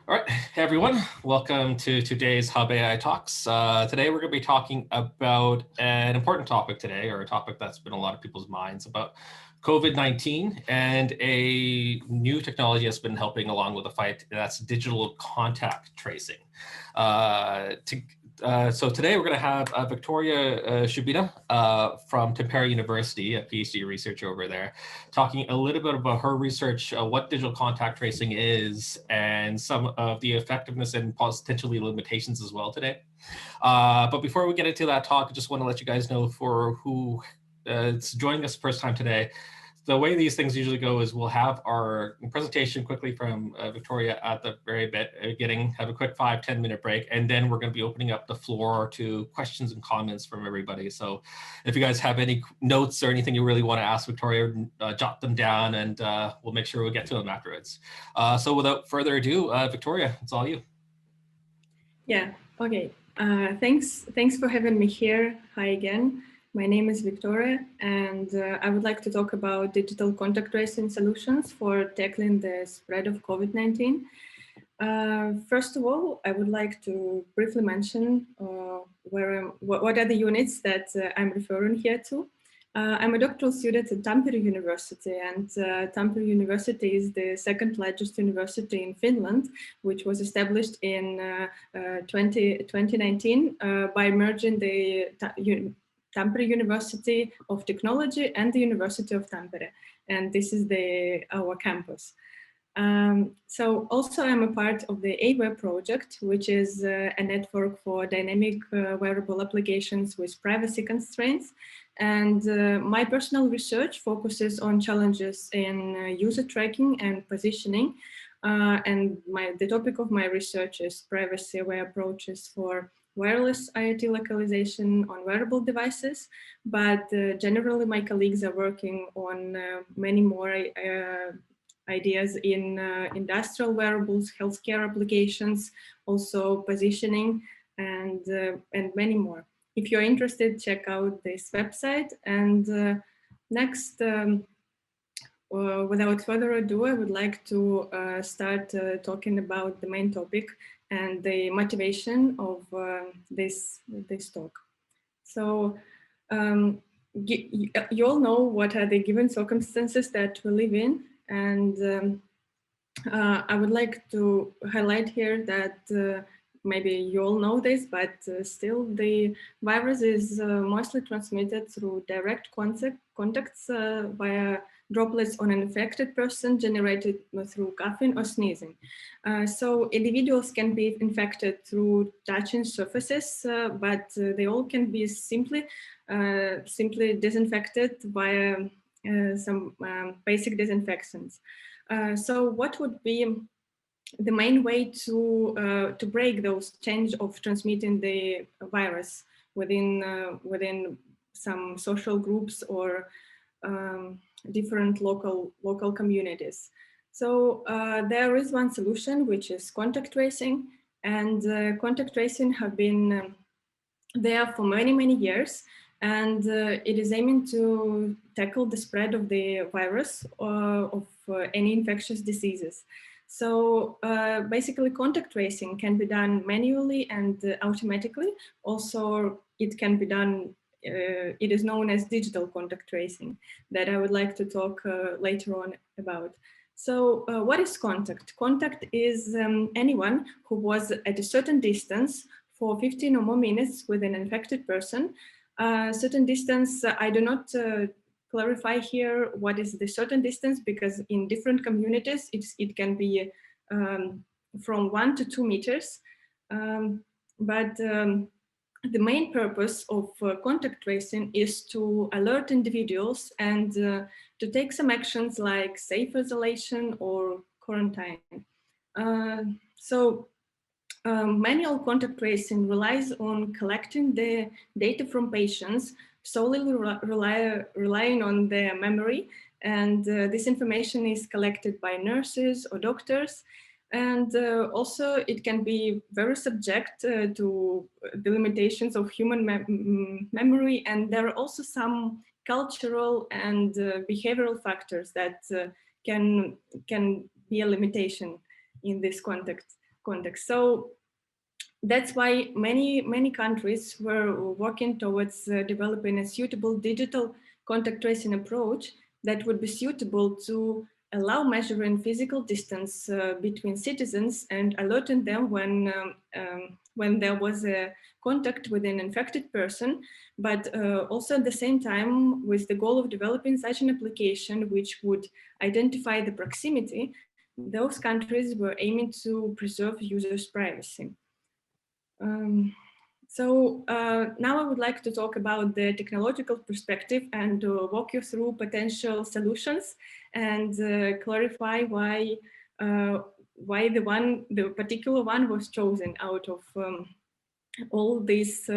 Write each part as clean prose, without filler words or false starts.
All right, hey everyone, welcome to today's Hub AI Talks. Today we're going to be talking about an important topic today, or a topic that's been on a lot of people's minds, about COVID-19 and a new technology that's been helping along with the fight, that's digital contact tracing. So today we're going to have Viktoriia Shubina from Tampere University, a PhD researcher over there, talking a little bit about her research, what digital contact tracing is, and some of the effectiveness and potentially limitations as well today. But before we get into that talk, I just want to let you guys know, for who is joining us first time today, the way these things usually go is we'll have our presentation quickly from Viktoriia at the very beginning, have a quick 5-10 minute break, and then we're going to be opening up the floor to questions and comments from everybody. So if you guys have any notes or anything you really want to ask Viktoriia, jot them down, and we'll make sure we'll get to them afterwards. So without further ado, Viktoriia, it's all you. Yeah, okay. Thanks for having me here. Hi again. My name is Viktoriia, and I would like to talk about digital contact tracing solutions for tackling the spread of COVID-19. First of all, I would like to briefly mention what are the units that I'm referring here to. I'm a doctoral student at Tampere University, and Tampere University is the second largest university in Finland, which was established in 2019 by merging the Tampere University of Technology and the University of Tampere, and this is our campus. So also I'm a part of the AWare project, which is a network for dynamic wearable applications with privacy constraints. And my personal research focuses on challenges in user tracking and positioning. And the topic of my research is privacy-aware approaches for wireless IoT localization on wearable devices, but generally my colleagues are working on many more ideas in industrial wearables, healthcare applications, also positioning, and many more. If you're interested, check out this website. And next, without further ado, I would like to start talking about the main topic and the motivation of this talk. So you all know what are the given circumstances that we live in, and I would like to highlight here that maybe you all know this, but still the virus is mostly transmitted through direct contacts via droplets on an infected person generated through coughing or sneezing. So individuals can be infected through touching surfaces, but they all can be simply disinfected via some basic disinfectants. So what would be the main way to break those chains of transmitting the virus within some social groups or different local communities? So there is one solution, which is contact tracing, and contact tracing have been there for many years, and it is aiming to tackle the spread of the virus of any infectious diseases. So basically contact tracing can be done manually and automatically. Also, it can be done, it is known as digital contact tracing, that I would like to talk later on about. So what is contact? Contact is anyone who was at a certain distance for 15 or more minutes with an infected person. Certain distance, I do not clarify here what is the certain distance, because in different communities it can be from 1 to 2 meters. But the main purpose of contact tracing is to alert individuals and to take some actions like safe isolation or quarantine. Manual contact tracing relies on collecting the data from patients, solely relying on their memory, and this information is collected by nurses or doctors, and also it can be very subject to the limitations of human memory, and there are also some cultural and behavioral factors that can be a limitation in this context. context. So that's why many countries were working towards developing a suitable digital contact tracing approach that would be suitable to allow measuring physical distance between citizens and alerting them when there was a contact with an infected person, but also at the same time with the goal of developing such an application which would identify the proximity. Those countries were aiming to preserve users' privacy. Now I would like to talk about the technological perspective and walk you through potential solutions and clarify why the particular one was chosen out of all these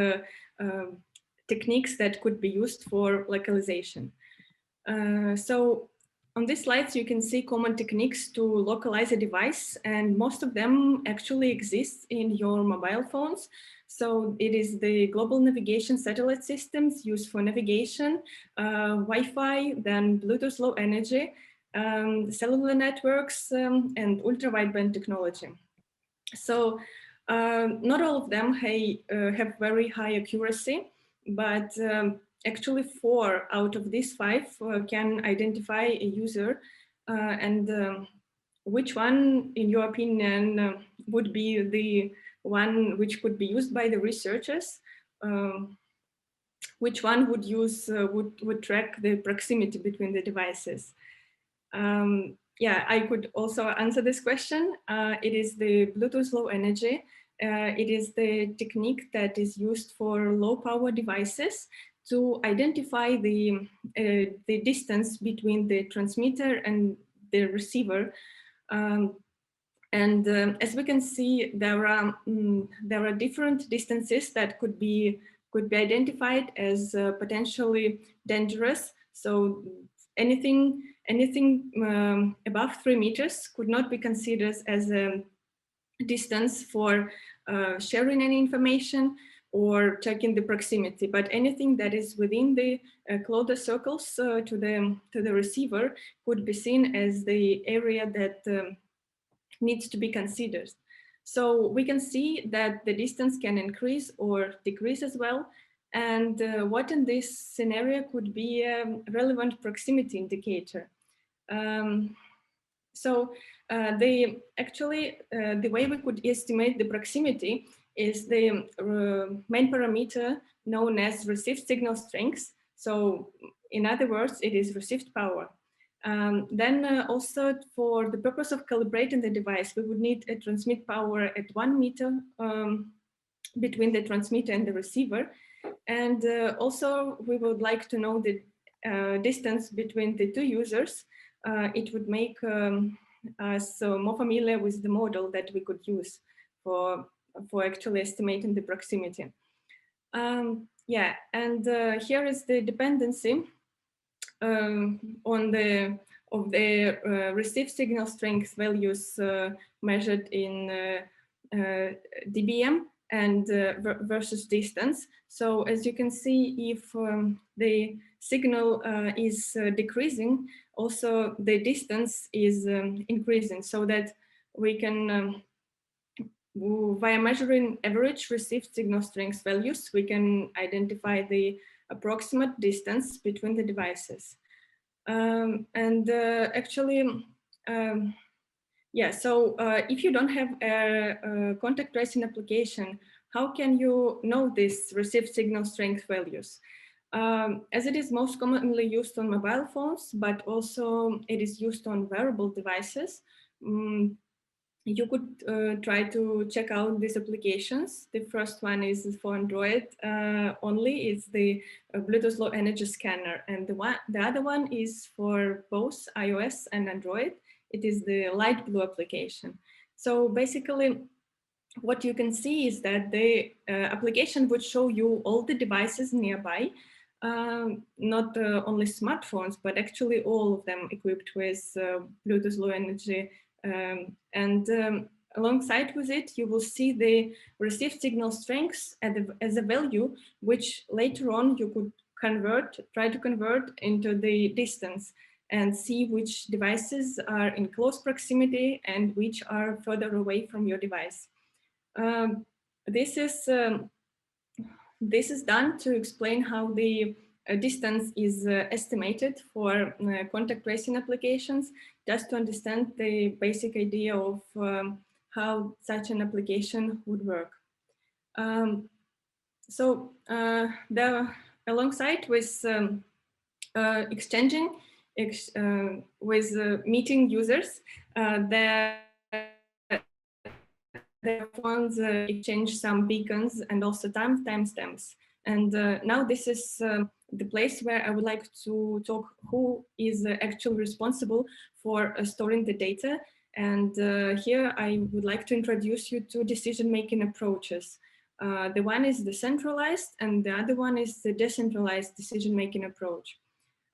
techniques that could be used for localization. So on these slides, you can see common techniques to localize a device, and most of them actually exist in your mobile phones. So it is the global navigation satellite systems used for navigation, Wi-Fi, then Bluetooth low energy, cellular networks, and ultra-wideband technology. So not all of them have very high accuracy, but actually 4 out of these 5 can identify a user. Which one, in your opinion, would be the one which could be used by the researchers? Which one would would track the proximity between the devices? Yeah, I could also answer this question. It is the Bluetooth low energy. It is the technique that is used for low power devices to identify the distance between the transmitter and the receiver. As we can see, there are different distances that could be identified as potentially dangerous. So anything above 3 meters could not be considered as a distance for sharing any information or checking the proximity, but anything that is within the closer circles to the receiver could be seen as the area that needs to be considered. So we can see that the distance can increase or decrease as well. And what in this scenario could be a relevant proximity indicator? The way we could estimate the proximity is the main parameter known as received signal strength. So in other words, it is received power. Then also for the purpose of calibrating the device, we would need a transmit power at 1 meter between the transmitter and the receiver. And also we would like to know the distance between the 2 users. It would make us more familiar with the model that we could use for actually estimating the proximity. Yeah, and here is the dependency of the received signal strength values measured in dBm and versus distance. So as you can see, if the signal is decreasing, also the distance is increasing, so that we can, via measuring average received signal strength values, we can identify the approximate distance between the devices. Yeah, so if you don't have a contact tracing application, how can you know these received signal strength values? As it is most commonly used on mobile phones, but also it is used on wearable devices, you could try to check out these applications. The first one is for Android only. It's the Bluetooth low energy scanner, and the other one is for both iOS and Android. It is the light blue application. So basically, what you can see is that the application would show you all the devices nearby, not only smartphones, but actually all of them equipped with Bluetooth low energy. Alongside with it, you will see the received signal strengths as a value, which later on you could try to convert into the distance. and see which devices are in close proximity and which are further away from your device. This is done to explain how the distance is estimated for contact tracing applications, just to understand the basic idea of how such an application would work. Alongside with exchanging with meeting users, their phones exchange some beacons and also timestamps. And now this is the place where I would like to talk who is actually responsible for storing the data. And here I would like to introduce you to decision-making approaches. The one is the centralized and the other one is the decentralized decision-making approach.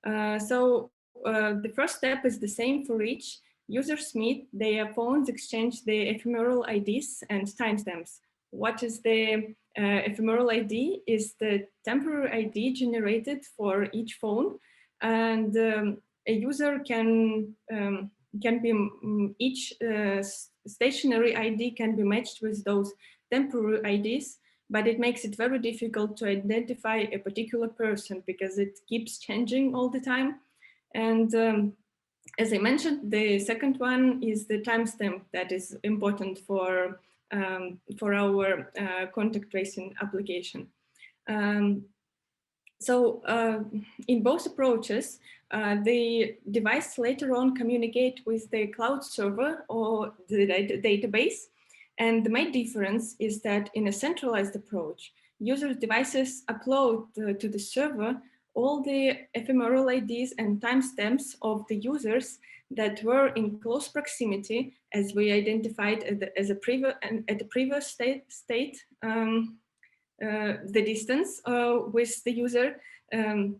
The first step is the same for each. Users meet, their phones exchange the ephemeral IDs and timestamps. What is the ephemeral ID? Is the temporary ID generated for each phone, and a user can be each stationary ID can be matched with those temporary IDs, but it makes it very difficult to identify a particular person because it keeps changing all the time. And as I mentioned, the second one is the timestamp that is important for our contact tracing application. In both approaches, the device later on communicate with the cloud server or the database. And the main difference is that in a centralized approach, user devices upload to the server all the ephemeral IDs and timestamps of the users that were in close proximity, as we identified at the previous state, the distance with the user. And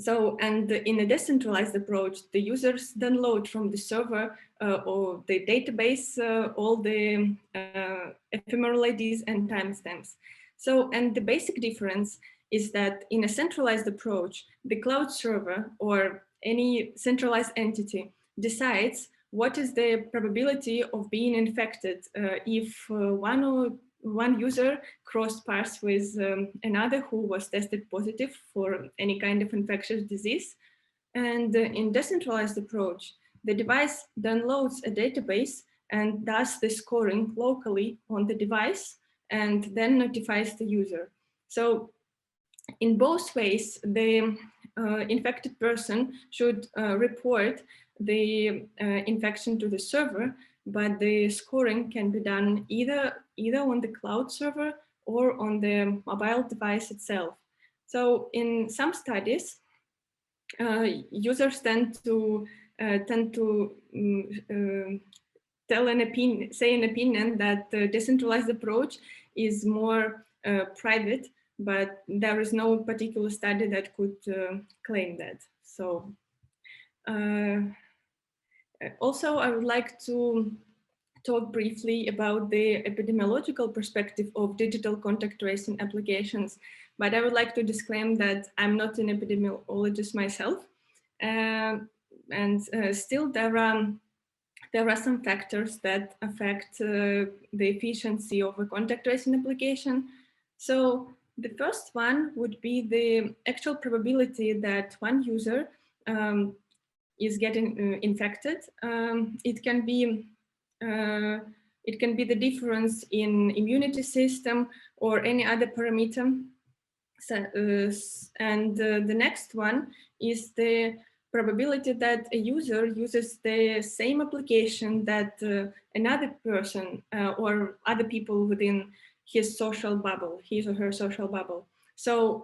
in a decentralized approach, the users download from the server or the database all the ephemeral IDs and timestamps. And the basic difference is that in a centralized approach, the cloud server or any centralized entity decides what is the probability of being infected if one user crossed paths with another who was tested positive for any kind of infectious disease. And in decentralized approach, the device downloads a database and does the scoring locally on the device and then notifies the user. So in both ways, the infected person should report the infection to the server, but the scoring can be done either on the cloud server or on the mobile device itself. So in some studies, users tend to say an opinion that the decentralized approach is more private, but there is no particular study that could claim that. So also, I would like to talk briefly about the epidemiological perspective of digital contact tracing applications, but I would like to disclaim that I'm not an epidemiologist myself, and still there are some factors that affect the efficiency of a contact tracing application. So the first one would be the actual probability that one user is getting infected. It can be the difference in immunity system or any other parameter. The next one is the probability that a user uses the same application that another person or other people within his social bubble, his or her social bubble. So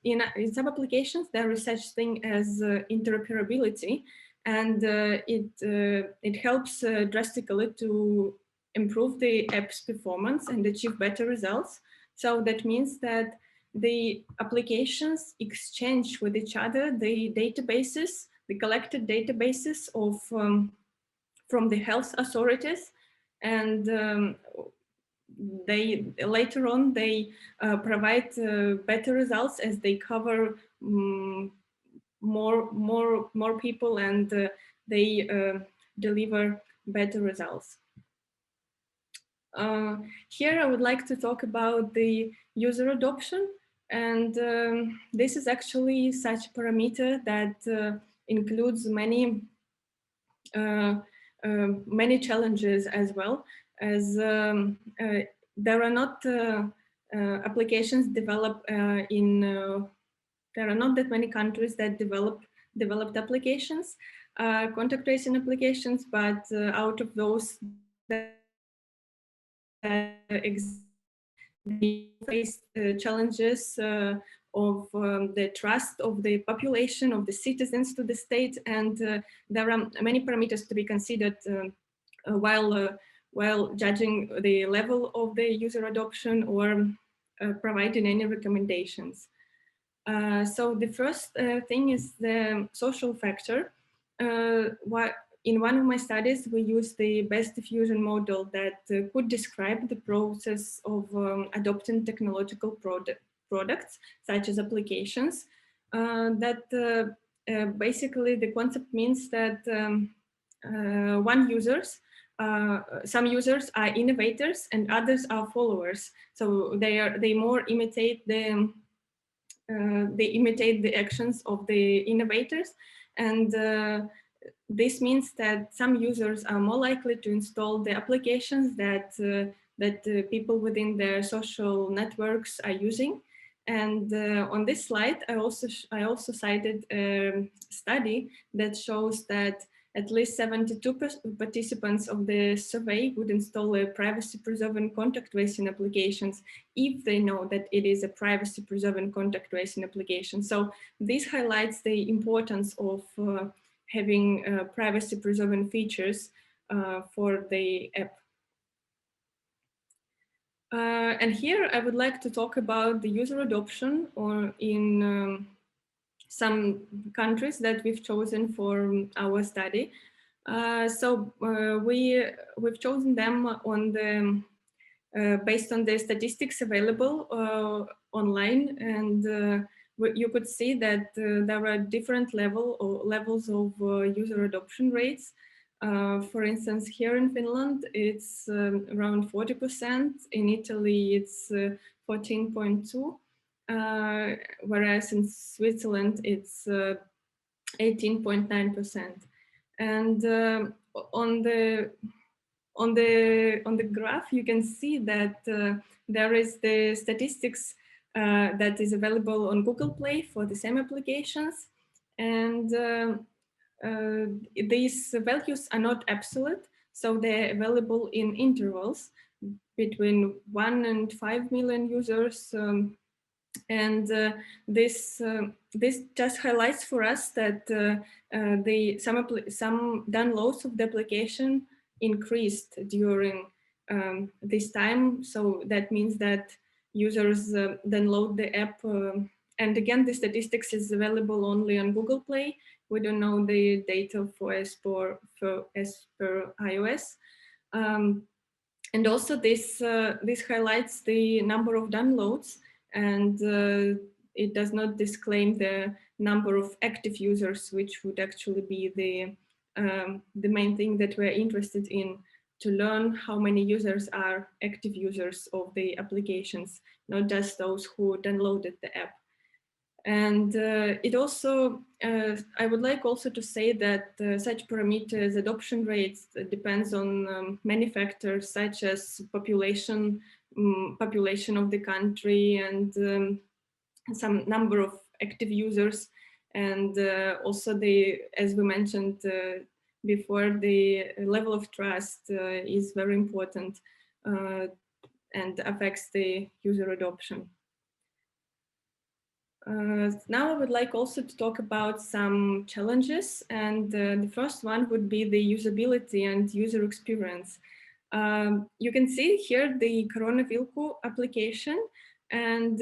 in some applications, there is such thing as interoperability, and it helps drastically to improve the app's performance and achieve better results. So that means that the applications exchange with each other the databases, the collected databases of from the health authorities, and they later on they provide better results as they cover more people, and they deliver better results. Here I would like to talk about the user adoption, and this is actually such a parameter that includes many challenges, as well as there are not applications developed there are not that many countries that developed applications, contact tracing applications, but out of those they face challenges of the trust of the population, of the citizens to the state, and there are many parameters to be considered while judging the level of the user adoption or providing any recommendations. So the first thing is the social factor. In one of my studies, we used the best diffusion model that could describe the process of adopting technological products, such as applications. Basically, the concept means that some users are innovators and others are followers. So they more imitate the actions of the innovators, and this means that some users are more likely to install the applications that people within their social networks are using. And on this slide, I also cited a study that shows that at least 72 participants of the survey would install a privacy-preserving contact tracing applications if they know that it is a privacy-preserving contact tracing application. So this highlights the importance of having privacy-preserving features for the app. And here I would like to talk about the user adoption in some countries that we've chosen for our study. We've chosen them on based on the statistics available online, and you could see that there are different levels of user adoption rates. For instance, here in Finland, it's around 40%. In Italy, it's 14.2%. Whereas in Switzerland, it's 18.9%. And on the graph, you can see that there is the statistics that is available on Google Play for the same applications. And these values are not absolute, so they're available in intervals between 1 and 5 million users. And this just highlights for us that some downloads of the application increased during this time. So that means that users download the app. And again, the statistics is available only on Google Play. We don't know the data as per iOS. And also this highlights the number of downloads, and it does not disclaim the number of active users, which would actually be the main thing that we're interested in, to learn how many users are active users of the applications, not just those who downloaded the app. And it also, I would like also to say that such parameters, adoption rates, depends on many factors, such as population of the country, and some number of active users, and also as we mentioned before, the level of trust is very important and affects the user adoption. Now I would like also to talk about some challenges, and the first one would be the usability and user experience. You can see here the Koronavilkku application, and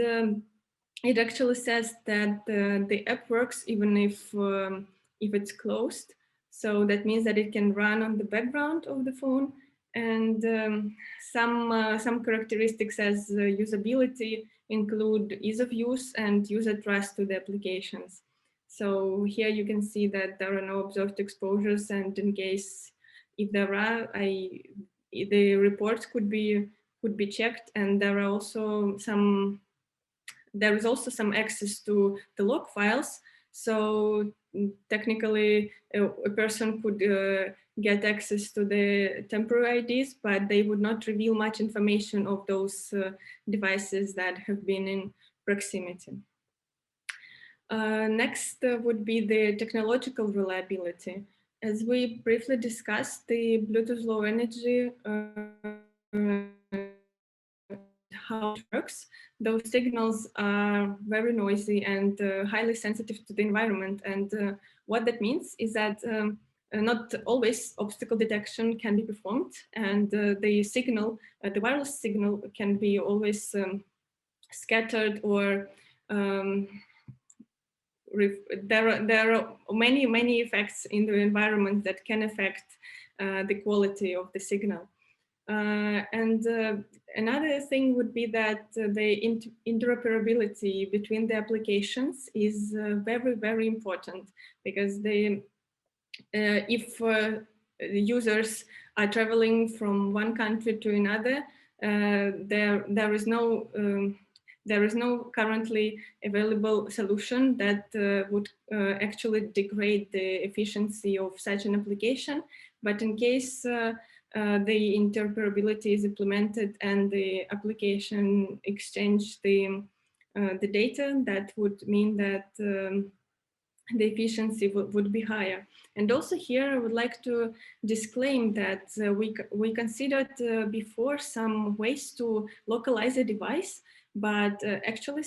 it actually says that the app works even if it's closed. So that means that it can run on the background of the phone, and some characteristics as usability include ease of use and user trust to the applications. So here you can see that there are no observed exposures, and in case if there are, the reports could be checked, and there is also some access to the log files. So technically, a person could get access to the temporary IDs, but they would not reveal much information of those devices that have been in proximity. Next would be the technological reliability. As we briefly discussed, the Bluetooth Low Energy, how it works, those signals are very noisy and highly sensitive to the environment. And what that means is that not always obstacle detection can be performed, and the signal, the wireless signal, can be always scattered, or there are many effects in the environment that can affect the quality of the signal. Another thing would be that the interoperability between the applications is very important, because if users are traveling from one country to another, there is no currently available solution that would actually degrade the efficiency of such an application. But in case the interoperability is implemented and the application exchange the data, that would mean that the efficiency would be higher. And also here, I would like to disclaim that we considered before some ways to localize a device, but actually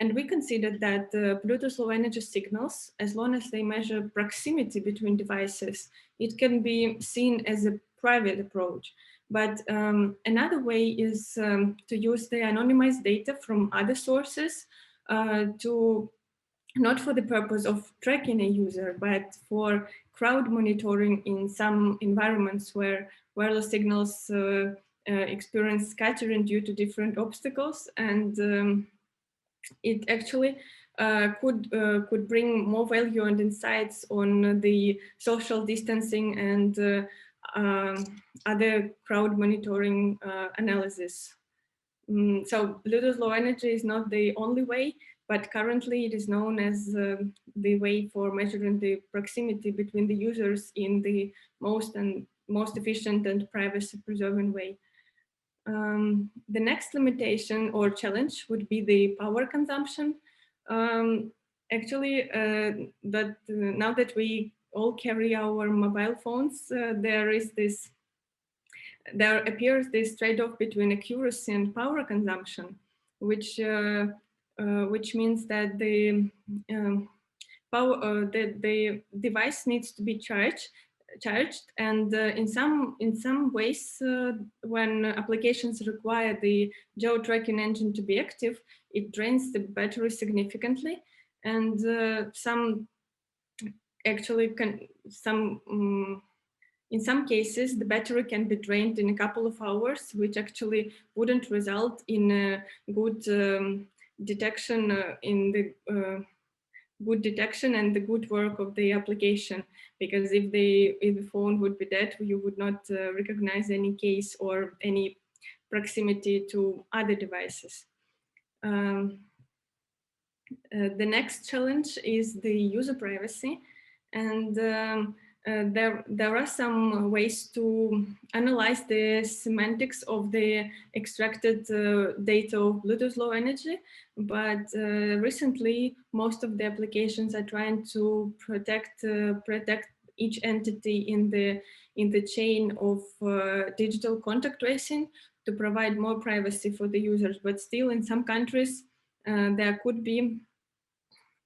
and we considered that Bluetooth Low Energy signals, as long as they measure proximity between devices, it can be seen as a private approach. But another way is to use the anonymized data from other sources not for the purpose of tracking a user, but for crowd monitoring in some environments where wireless signals experience scattering due to different obstacles. And it actually could bring more value and insights on the social distancing and other crowd monitoring analysis. So Bluetooth Low Energy is not the only way, but currently it is known as the way for measuring the proximity between the users in the most efficient and privacy-preserving way. The next limitation or challenge would be the power consumption. Actually, now that we all carry our mobile phones, there appears this trade-off between accuracy and power consumption, which means that the device needs to be charged, and in some ways, when applications require the geo-tracking engine to be active, it drains the battery significantly, and in some cases, the battery can be drained in a couple of hours, which actually wouldn't result in a good detection good detection and the good work of the application. Because if the phone would be dead, you would not recognize any case or any proximity to other devices. The next challenge is the user privacy, and there are some ways to analyze the semantics of the extracted data of Bluetooth Low Energy, but recently most of the applications are trying to protect each entity in the chain of digital contact tracing to provide more privacy for the users. But still, in some countries, there could be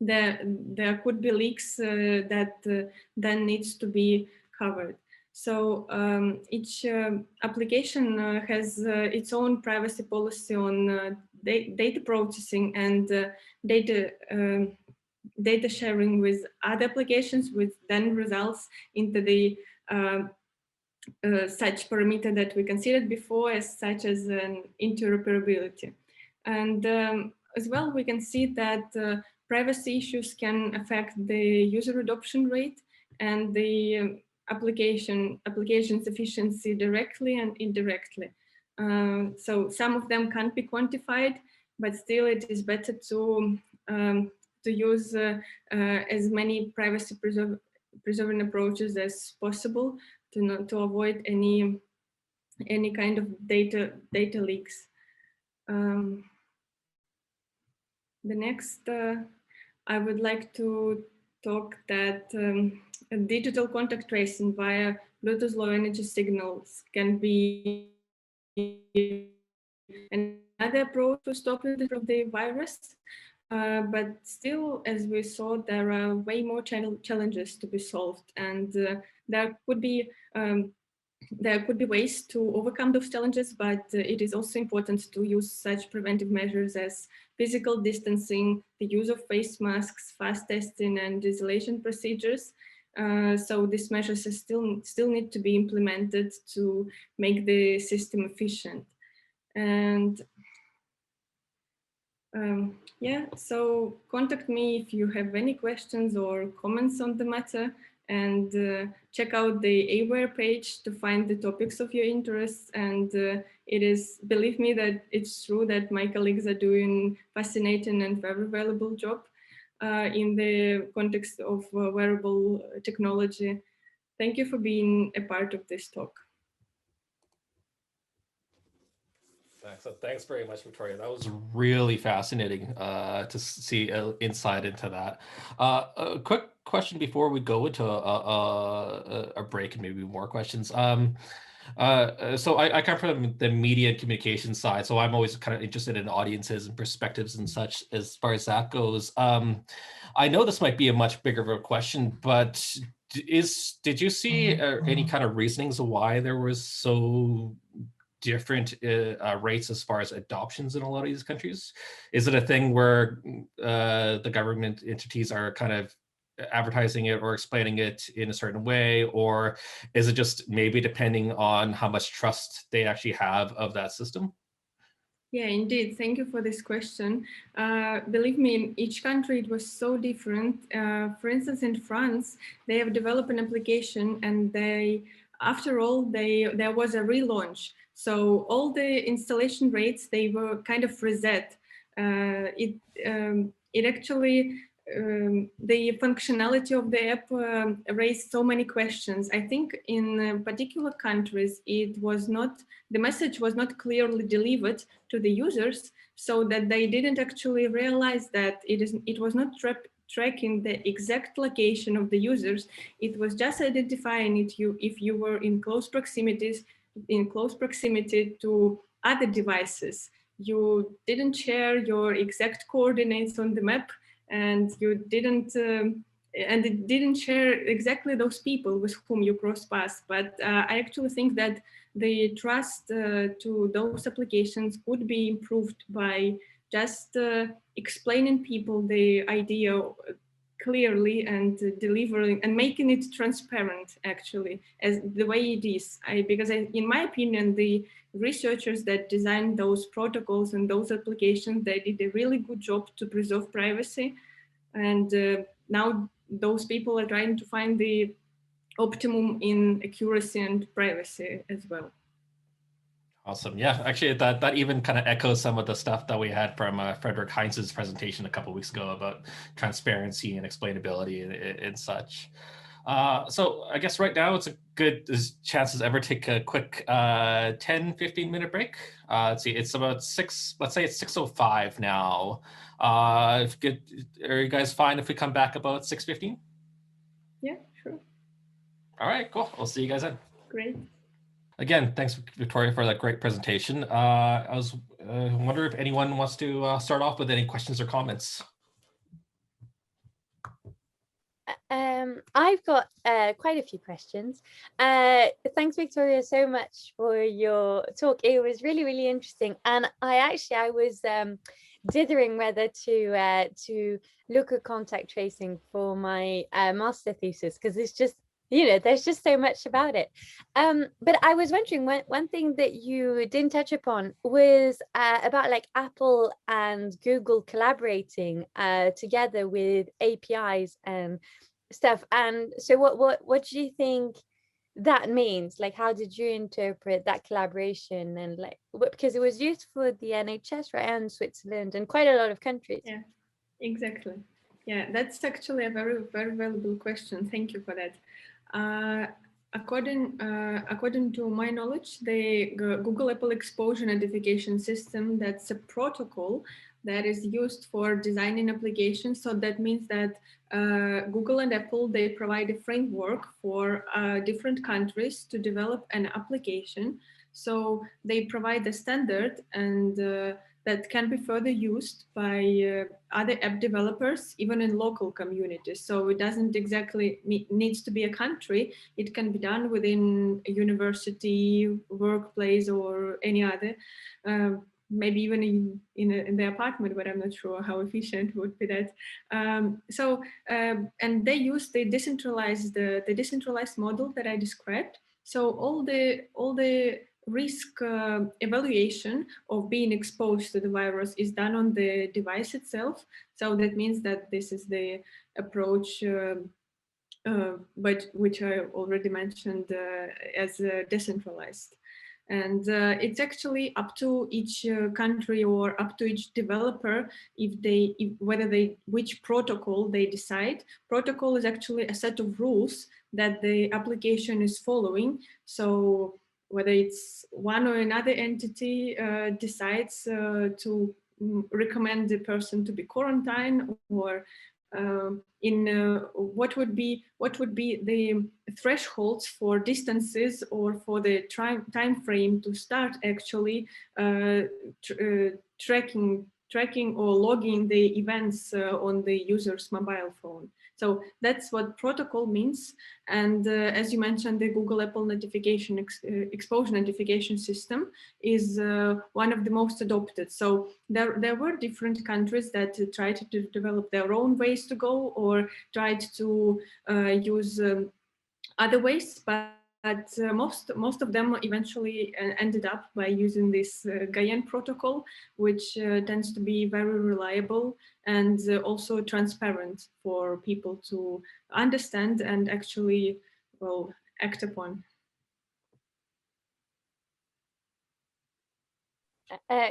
leaks that then needs to be covered. So each application has its own privacy policy on data processing and data sharing with other applications, which then results into the such parameter that we considered before, such as an interoperability. And as well, we can see that privacy issues can affect the user adoption rate and the application's efficiency directly and indirectly. So some of them can't be quantified, but still it is better to use as many privacy preserving approaches as possible to avoid any kind of data leaks. The next, I would like to talk that digital contact tracing via Bluetooth Low Energy signals can be another approach to stopping the virus. But still, as we saw, there are way more challenges to be solved, and there could be ways to overcome those challenges, but it is also important to use such preventive measures as physical distancing, the use of face masks, fast testing, and isolation procedures. So these measures still need to be implemented to make the system efficient. And yeah, so contact me if you have any questions or comments on the matter, and check out the AWARE page to find the topics of your interests. And it is, believe me, that it's true that my colleagues are doing fascinating and very valuable job in the context of wearable technology. Thank you for being a part of this talk. Excellent. Thanks very much, Viktoriia. That was really fascinating to see insight into that. A quick question before we go into a break and maybe more questions. So I come from the media and communication side, so I'm always kind of interested in audiences and perspectives and such as far as that goes. I know this might be a much bigger of a question, but did you see any kind of reasonings of why there was so different rates as far as adoptions in a lot of these countries? Is it a thing where the government entities are kind of advertising it or explaining it in a certain way, or is it just maybe depending on how much trust they actually have of that system? Yeah, indeed. Thank you for this question. Believe me, in each country it was so different. For instance, in France, they have developed an application, and after all, there was a relaunch. So all the installation rates, they were kind of reset. It actually, the functionality of the app raised so many questions. I think in particular countries, the message was not clearly delivered to the users, so that they didn't actually realize that it was not tracking the exact location of the users. It was just identifying if you were in close proximity to other devices. You didn't share your exact coordinates on the map, and it didn't share exactly those people with whom you cross paths. But I actually think that the trust to those applications could be improved by just explaining people the idea clearly and delivering and making it transparent, actually, as the way it is. Because in my opinion, the researchers that designed those protocols and those applications, they did a really good job to preserve privacy. And now those people are trying to find the optimum in accuracy and privacy as well. Awesome. Yeah, actually, that even kind of echoes some of the stuff that we had from Frederick Heinz's presentation a couple of weeks ago about transparency and explainability and such. So I guess right now it's a good chance as ever take a quick 10-15 minute break. Let's see, it's about let's say it's 6:05 now. Are you guys fine if we come back about 6:15? Yeah, sure. All right, cool. We'll see you guys then. Great. Again, thanks, Viktoriia, for that great presentation. I was wonder if anyone wants to start off with any questions or comments. I've got quite a few questions. Thanks, Viktoriia, so much for your talk. It was really, really interesting. And I was dithering whether to look at contact tracing for my master thesis, because it's just there's just so much about it. But I was wondering, one thing that you didn't touch upon was about like Apple and Google collaborating together with APIs and stuff. And so what do you think that means? Like, how did you interpret that collaboration? And like, because it was used for the NHS, right, and Switzerland and quite a lot of countries. Yeah, exactly. Yeah, that's actually a very, very valuable question. Thank you for that. According to my knowledge, the Google Apple Exposure Notification System, that's a protocol that is used for designing applications. So that means that Google and Apple, they provide a framework for different countries to develop an application. So they provide a standard, and that can be further used by other app developers, even in local communities. So it doesn't exactly needs to be a country. It can be done within a university, workplace, or any other. Maybe even in the apartment, but I'm not sure how efficient would be that. And they use the decentralized model that I described. So all the risk evaluation of being exposed to the virus is done on the device itself. So that means that this is the approach, but which I already mentioned as decentralized. And it's actually up to each country or up to each developer which protocol they decide. Protocol is actually a set of rules that the application is following. So whether it's one or another entity decides to recommend the person to be quarantined, or what would be the thresholds for distances or for the time frame to start actually tracking or logging the events on the user's mobile phone. So that's what protocol means. And as you mentioned, the Google Apple notification exposure notification system is one of the most adopted. So there were different countries that tried to develop their own ways to go, or tried to use other ways, but most of them eventually ended up by using this Gaian protocol, which tends to be very reliable and also transparent for people to understand and actually, well, act upon.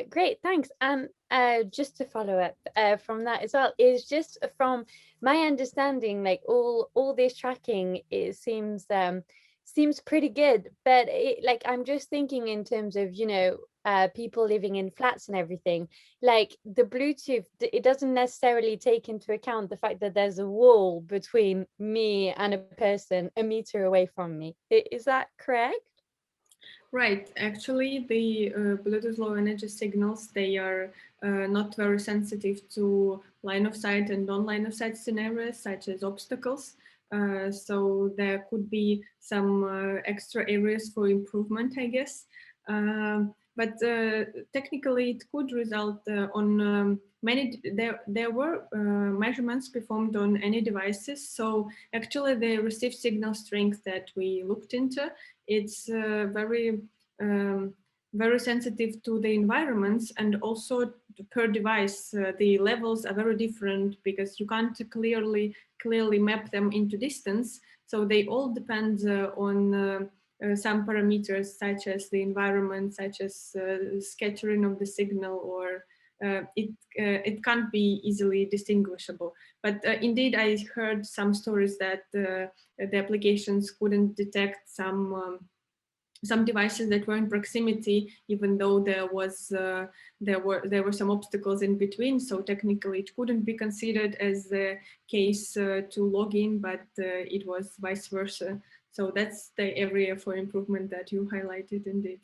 Great, thanks. And just to follow up from that as well, is just from my understanding, like all this tracking, it seems pretty good, but like I'm just thinking in terms of people living in flats and everything, like the Bluetooth, it doesn't necessarily take into account the fact that there's a wall between me and a person a meter away from me. Is that correct? Right. Actually, the Bluetooth low energy signals, they are not very sensitive to line of sight and non-line of sight scenarios, such as obstacles. So there could be some extra areas for improvement, I guess. But technically, it could result on many. There were measurements performed on any devices. So actually, the received signal strength that we looked into, it's very sensitive to the environments, and also per device. The levels are very different because you can't clearly map them into distance. So they all depend on some parameters, such as the environment, such as scattering of the signal, or it can't be easily distinguishable. But indeed, I heard some stories that the applications couldn't detect some devices that were in proximity, even though there were some obstacles in between. So technically, it couldn't be considered as a case to log in, but it was vice versa. So that's the area for improvement that you highlighted, indeed.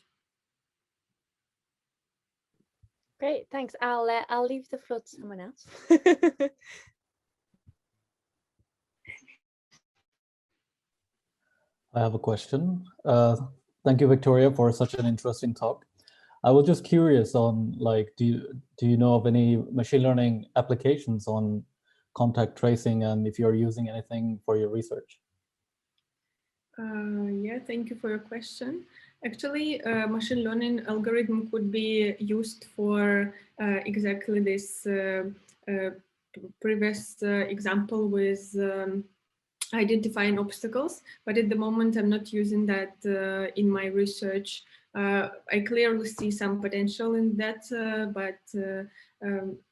Great, thanks. I'll leave the floor to someone else. I have a question. Thank you, Viktoriia, for such an interesting talk. I was just curious on, like, do you know of any machine learning applications on contact tracing, and if you're using anything for your research? Yeah, thank you for your question. Actually, machine learning algorithm could be used for exactly this previous example with identifying obstacles, but at the moment I'm not using that in my research. I clearly see some potential in that, but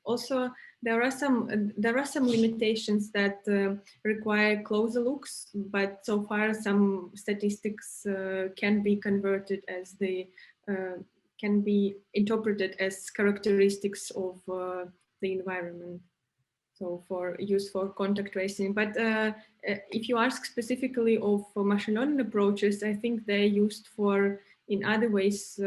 also there are some limitations that require closer looks. But so far, some statistics can be converted as can be interpreted as characteristics of the environment. So for use for contact tracing. But if you ask specifically of machine learning approaches, I think they're used for in other ways,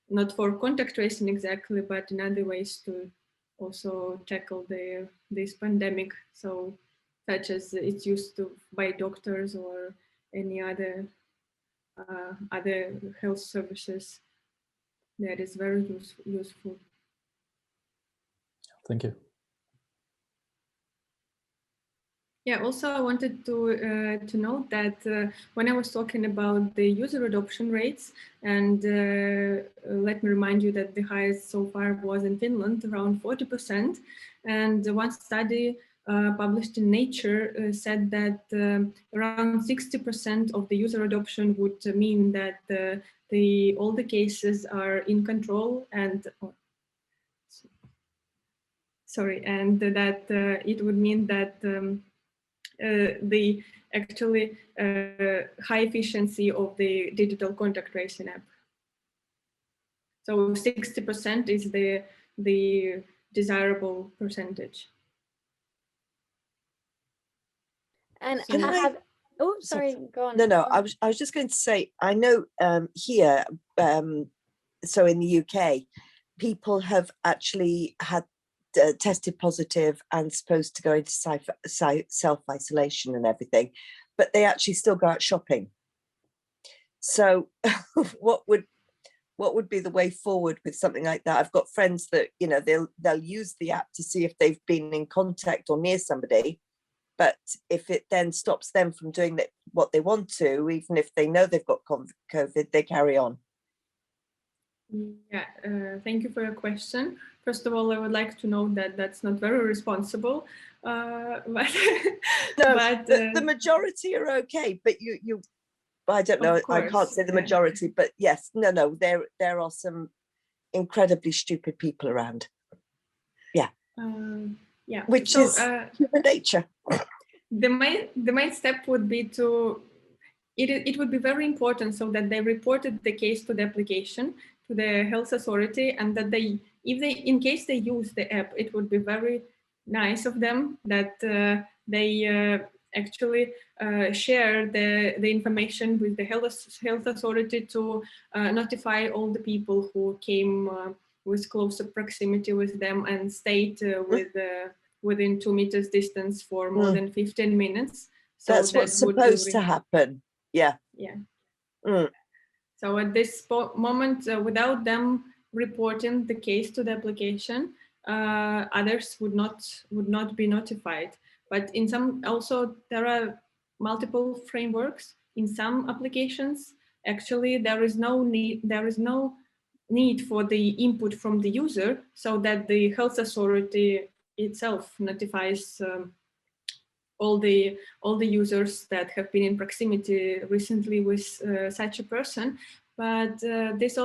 not for contact tracing exactly, but in other ways to also tackle this pandemic. So such as it's used to by doctors or any other health services. That is very useful. Thank you. Yeah, also I wanted to note that when I was talking about the user adoption rates, and let me remind you that the highest so far was in Finland, around 40%. And one study published in Nature said that around 60% of the user adoption would mean that all the cases are in control and and that it would mean that the actually high efficiency of the digital contact tracing app. So 60% is the desirable percentage. And So I have, oh, sorry, go on. No, I was just going to say, I know here, so in the UK, people have actually had tested positive and supposed to go into self-isolation and everything, but they actually still go out shopping. So what would be the way forward with something like that? I've got friends that, you know, they'll use the app to see if they've been in contact or near somebody, but if it then stops them from doing what they want to, even if they know they've got COVID, they carry on. Yeah, thank you for your question. First of all, I would like to know that that's not very responsible. But no, but the majority are okay. But you, I don't know. I can't say the majority, but yes, no. There are some incredibly stupid people around. Yeah. Yeah. Which is human nature. The main step would be to. It would be very important so that they reported the case to the application, to the health authority, and that in case they use the app, it would be very nice of them that they actually share the information with the health authority to notify all the people who came with closer proximity with them and stayed within 2 meters distance for more than 15 minutes. So that's what's supposed to happen. Yeah. So at this moment, without them reporting the case to the application, others would not be notified. But in some, also there are multiple frameworks. In some applications, actually there is no need for the input from the user, so that the health authority itself notifies all the users that have been in proximity recently with such a person. But this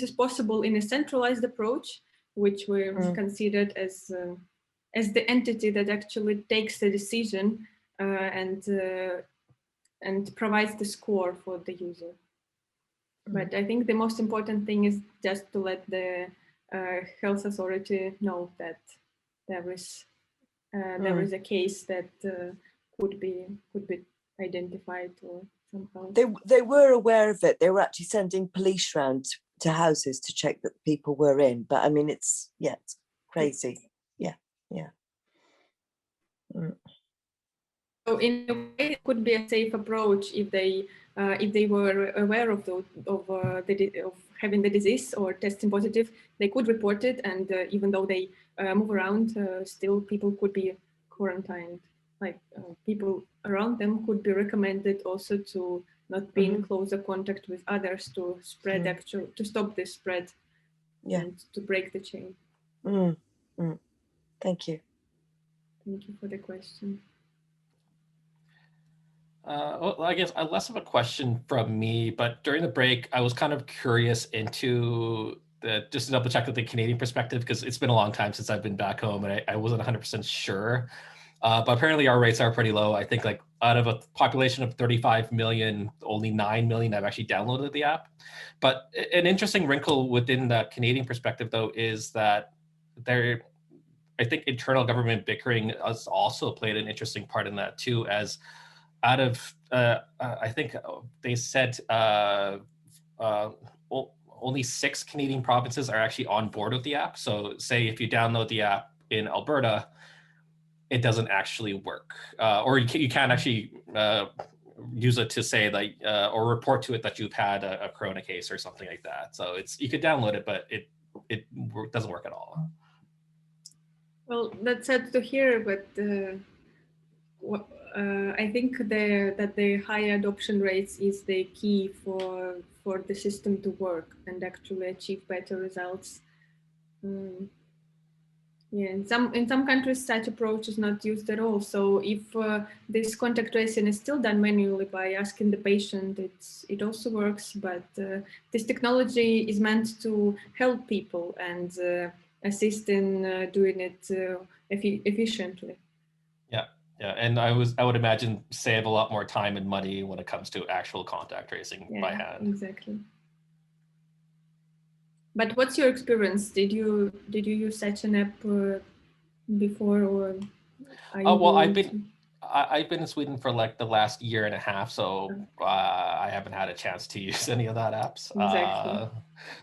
is possible in a centralized approach, which we considered as the entity that actually takes the decision and provides the score for the user. But I think the most important thing is just to let the health authority know that there is a case that could be identified or somehow. They were aware of it. They were actually sending police round to houses to check that people were in. But I mean, it's crazy. Yeah. So in a way, it could be a safe approach if they were aware of having the disease or testing positive, they could report it, and even though they move around, still people could be quarantined. people around them could be recommended also to not be in closer contact with others to spread to stop the spread and to break the chain. Thank you. Thank you for the question. Well, I guess less of a question from me, but during the break, I was kind of curious into just to double check with the Canadian perspective, because it's been a long time since I've been back home and I wasn't 100% sure. But apparently our rates are pretty low. I think like out of a population of 35 million, only 9 million have actually downloaded the app. But an interesting wrinkle within the Canadian perspective, though, is that I think internal government bickering has also played an interesting part in that too, as out of, I think they said only 6 Canadian provinces are actually on board with the app. So say if you download the app in Alberta, it doesn't actually work. Or you can't actually use it to say like, or report to it that you've had a corona case or something like that. So you could download it, but it doesn't work at all. Well, that's sad to hear, but I think that the high adoption rates is the key for the system to work and actually achieve better results. Yeah, in some countries, such approach is not used at all. So if this contact tracing is still done manually by asking the patient, it also works. But this technology is meant to help people and assist in doing it efficiently. Yeah, and I would imagine save a lot more time and money when it comes to actual contact tracing by hand. Exactly. But what's your experience? Did you use such an app before, or are you well, I've been in Sweden for like the last year and a half, so I haven't had a chance to use any of that apps. Exactly.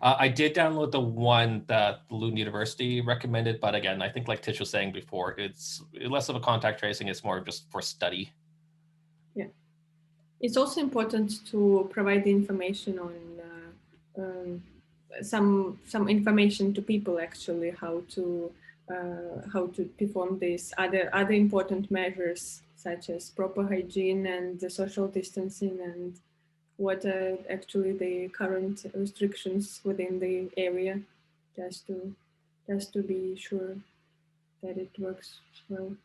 I did download the one that Lund University recommended, but again, I think like Tish was saying before, it's less of a contact tracing, it's more just for study. Yeah, it's also important to provide the information on some information to people actually how to perform these other important measures such as proper hygiene and the social distancing and what are actually the current restrictions within the area, just to be sure that it works well.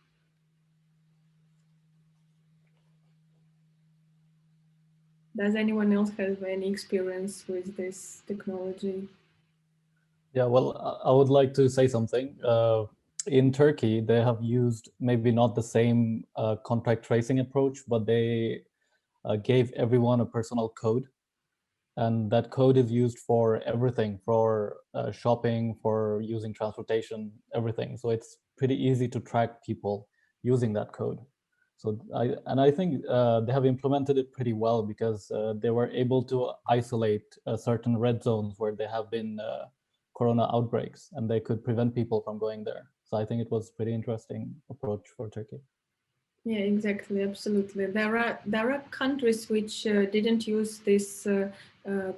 Does anyone else have any experience with this technology? Yeah, well, I would like to say something. In Turkey, they have used maybe not the same contact tracing approach, but they gave everyone a personal code. And that code is used for everything, for shopping, for using transportation, everything. So it's pretty easy to track people using that code. So I think they have implemented it pretty well, because they were able to isolate certain red zones where there have been corona outbreaks, and they could prevent people from going there. So I think it was a pretty interesting approach for Turkey. Yeah, exactly, absolutely. There are countries which didn't use this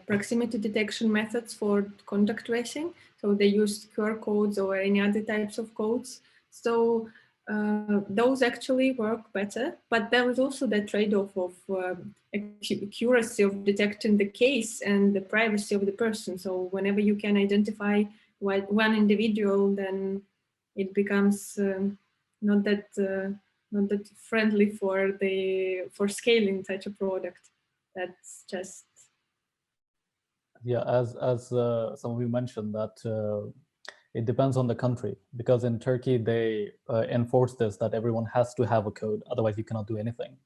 proximity detection methods for contact tracing. So they used QR codes or any other types of codes. So those actually work better, but there is also the trade-off of accuracy of detecting the case and the privacy of the person. So whenever you can identify one individual, then it becomes not that friendly for scaling such a product. That's just. Yeah, as some of you mentioned, that it depends on the country, because in Turkey they enforce this, that everyone has to have a code, otherwise you cannot do anything.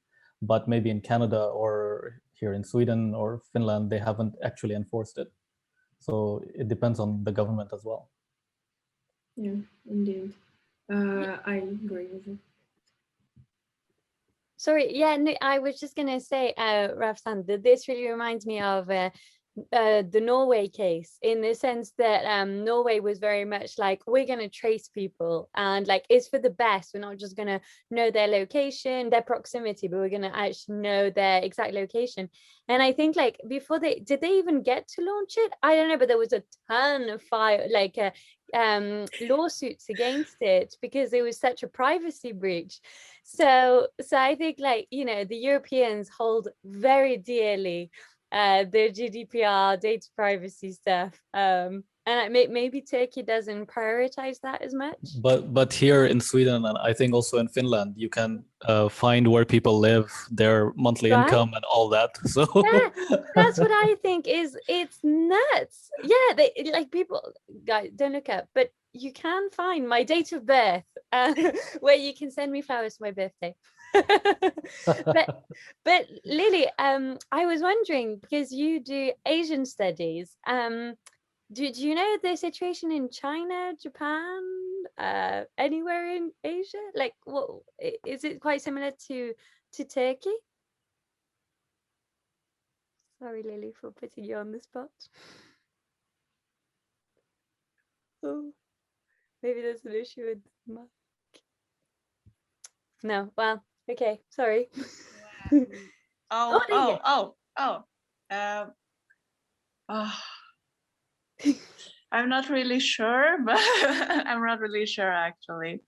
But maybe in Canada or here in Sweden or Finland, they haven't actually enforced it. So it depends on the government as well. Yeah, indeed. I agree with you. Sorry, yeah, no, I was just going to say, Rafsan, that this really reminds me of the Norway case, in the sense that Norway was very much like, we're going to trace people, and like it's for the best. We're not just going to know their location, their proximity, but we're going to actually know their exact location. And I think like before did they even get to launch it? I don't know, but there was a ton of lawsuits against it because it was such a privacy breach. So I think like, you know, the Europeans hold very dearly the GDPR data privacy stuff, and maybe Turkey doesn't prioritize that as much. But here in Sweden, and I think also in Finland, you can find where people live, their monthly income, and all that. So that's what I think it's nuts. Yeah, they like, people, guys, don't look up, but you can find my date of birth, where you can send me flowers for my birthday. but Lily, I was wondering, because you do Asian studies, do you know the situation in China, Japan, anywhere in Asia? Like, what is it quite similar to Turkey? Sorry, Lily, for putting you on the spot. Oh, maybe there's an issue with the mic. No, well, okay, sorry. I'm not really sure, but I'm not really sure actually.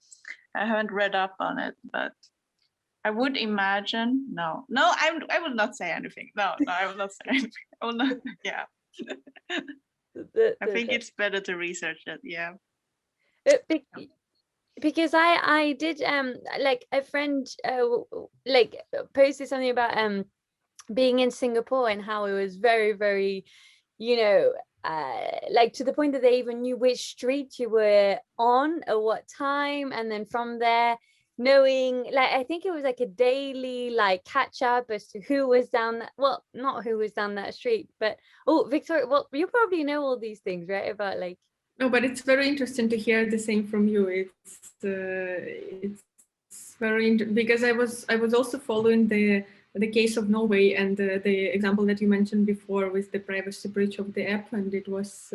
I haven't read up on it, but I would imagine no, I will not say anything. No, I will not say anything. I will not. Yeah. I think it's better to research it. Yeah. Because I did like a friend like posted something about being in Singapore and how it was very, very, you know, like to the point that they even knew which street you were on at what time, and then from there knowing, like, I think it was like a daily like catch up as to who was down that, well, not who was down that street, but Victoria, well, you probably know all these things, right, about like. No, but it's very interesting to hear the same from you. It's very because I was also following the case of Norway and the example that you mentioned before with the privacy breach of the app, and it was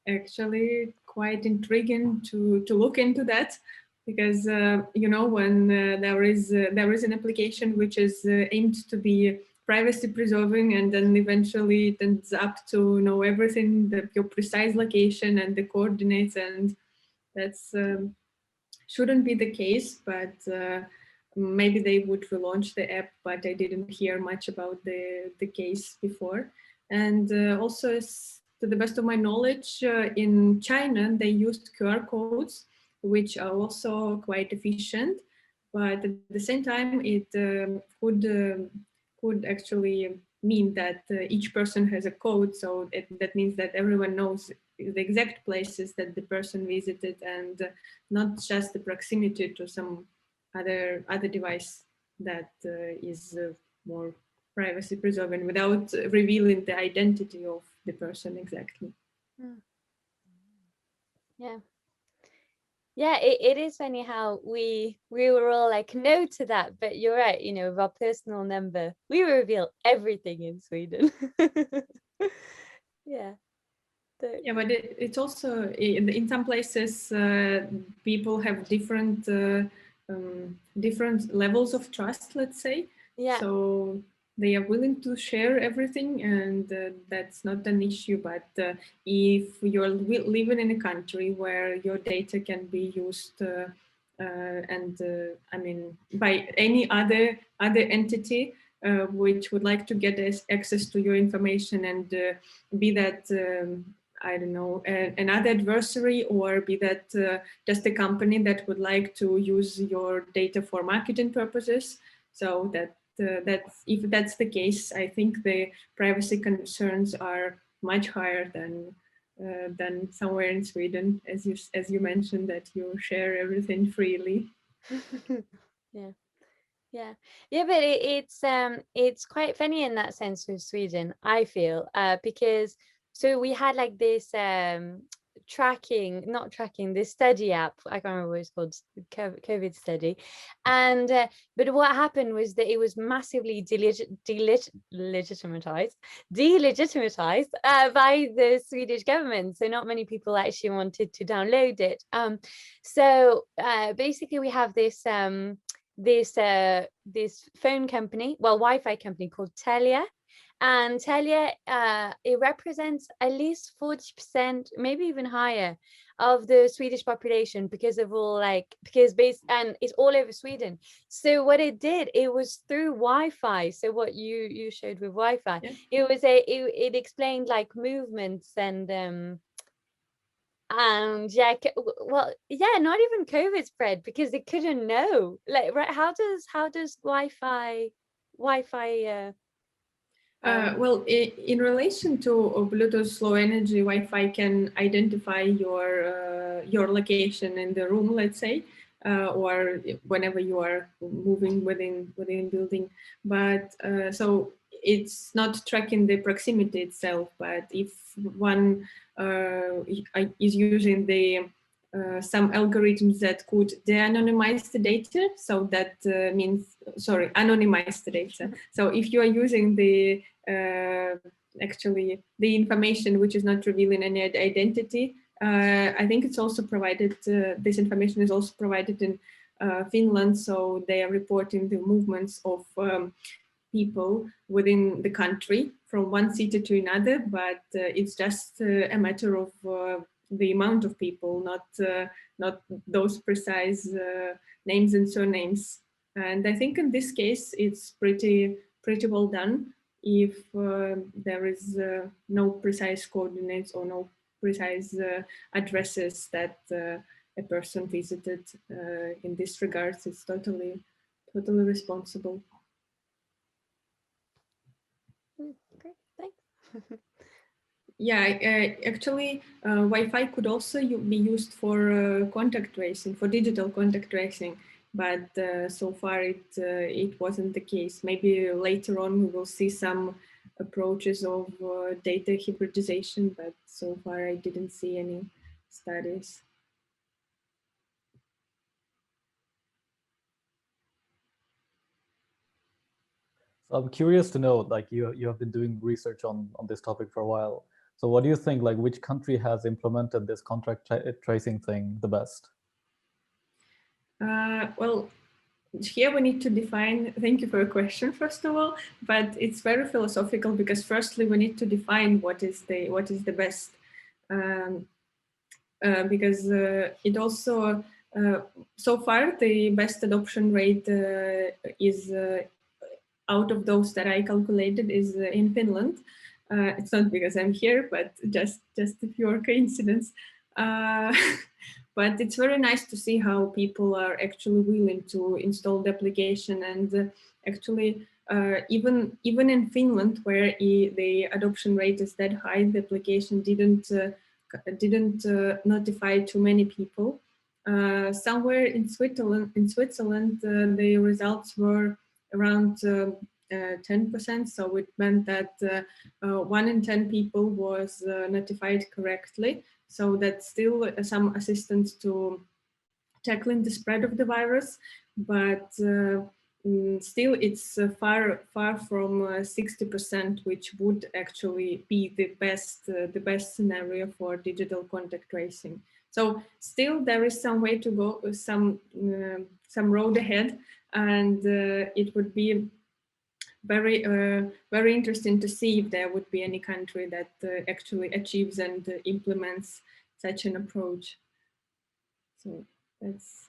actually quite intriguing to look into that, because you know, when there is an application which is aimed to be privacy preserving, and then eventually it ends up to know everything, your precise location and the coordinates, and that's shouldn't be the case. But maybe they would relaunch the app, but I didn't hear much about the case before. And also, to the best of my knowledge, in China they used QR codes, which are also quite efficient, but at the same time it could actually mean that each person has a code, so that means that everyone knows the exact places that the person visited, and not just the proximity to some other device that is more privacy preserving, without revealing the identity of the person exactly. Yeah, it is funny how we were all like no to that, but you're right, you know, with our personal number, we reveal everything in Sweden. Yeah. Yeah, but it's also in some places people have different levels of trust, let's say. Yeah. So they are willing to share everything, and that's not an issue. But if you're living in a country where your data can be used and I mean by any other entity which would like to get access to your information, and be that I don't know, another adversary, or be that just a company that would like to use your data for marketing purposes. So that's if that's the case, I think the privacy concerns are much higher than somewhere in Sweden, as you mentioned, that you share everything freely. Yeah, but it's quite funny in that sense with Sweden, I feel, because so we had like this not tracking, the study app. I can't remember what it's called, COVID study. And but what happened was that it was massively delegitimatized by the Swedish government. So not many people actually wanted to download it. So basically we have this this phone company, well, Wi-Fi company called Telia. And Telia, it represents at least 40%, maybe even higher, of the Swedish population because of all and it's all over Sweden. So what it did, it was through Wi-Fi. So what you showed with Wi-Fi, Yeah. it explained like movements and yeah, not even COVID spread because they couldn't know. Like, right? How does Wi-Fi well, in relation to Bluetooth Low Energy, Wi-Fi can identify your location in the room, let's say, or whenever you are moving within building. But so it's not tracking the proximity itself. But if one is using the some algorithms that could de-anonymize the data, so that means, sorry, anonymize the data. So if you are using the actually the information which is not revealing any identity, I think it's also provided, this information is also provided in Finland, so they are reporting the movements of people within the country from one city to another, but it's just a matter of the amount of people, not those precise names and surnames. And I think in this case, it's pretty well done if there is no precise coordinates or no precise addresses that a person visited. In this regard, it's totally responsible. Great, thanks. Yeah, actually, Wi-Fi could also be used for contact tracing, for digital contact tracing, but so far it wasn't the case. Maybe later on we will see some approaches of data hybridization, but so far I didn't see any studies. So I'm curious to know, like you have been doing research on this topic for a while. So what do you think, like which country has implemented this contact tracing thing the best? Well, here we need to define, thank you for your question, first of all, but it's very philosophical because firstly we need to define what is the best, because it also, so far the best adoption rate is out of those that I calculated is in Finland. It's not because I'm here, but just a pure coincidence. But it's very nice to see how people are actually willing to install the application, and actually even in Finland, where the adoption rate is that high, the application didn't notify too many people. Somewhere in Switzerland, the results were around 10%. So it meant that 1 in 10 people was notified correctly. So that's still some assistance to tackling the spread of the virus, but still it's far from 60%, which would actually be the best scenario for digital contact tracing. So still there is some way to go, some road ahead, and it would be very interesting to see if there would be any country that actually achieves and implements such an approach. So that's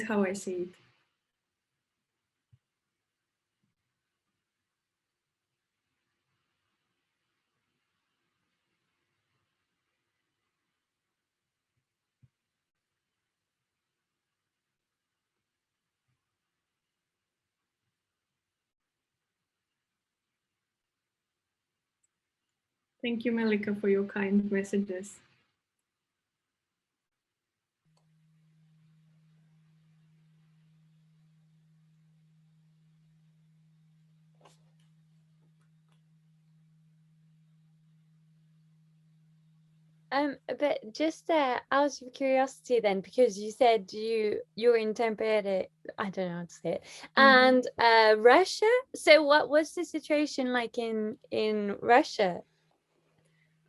how I see it. Thank you, Melika, for your kind messages. But just out of curiosity then, because you said you're in Tampere, I don't know how to say it, and Russia. So what was the situation like in Russia?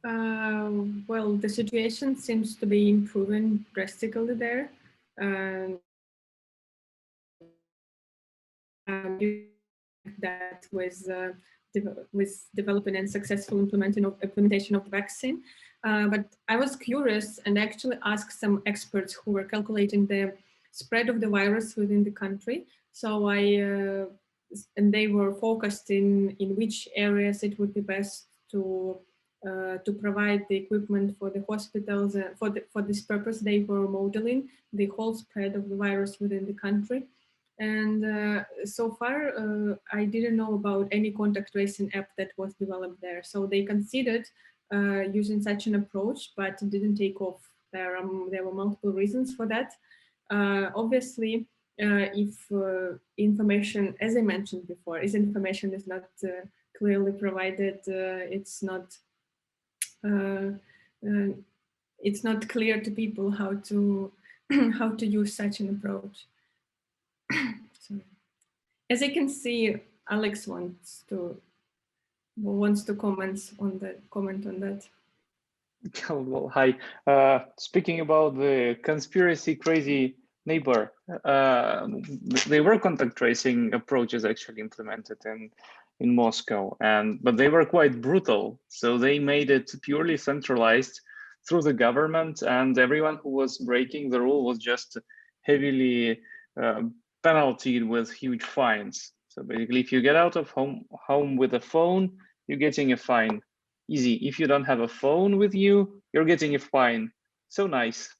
Well, the situation seems to be improving drastically there. That with developing and successful implementation of the vaccine. But I was curious and actually asked some experts who were calculating the spread of the virus within the country. So and they were focused in which areas it would be best to provide the equipment for the hospitals. For this purpose, they were modeling the whole spread of the virus within the country. And so far, I didn't know about any contact tracing app that was developed there. So they considered using such an approach, but it didn't take off. There were multiple reasons for that. Obviously, if information, as I mentioned before, if information is not clearly provided, it's not clear to people how to how to use such an approach. So, as I can see, Alex wants to comment on that. Well, hi. Speaking about the conspiracy crazy neighbor, there were contact tracing approaches actually implemented in Moscow, but they were quite brutal. So they made it purely centralized through the government, and everyone who was breaking the rule was just heavily penaltied with huge fines. So basically, if you get out of home with a phone, you're getting a fine. Easy. If you don't have a phone with you, you're getting a fine. So nice.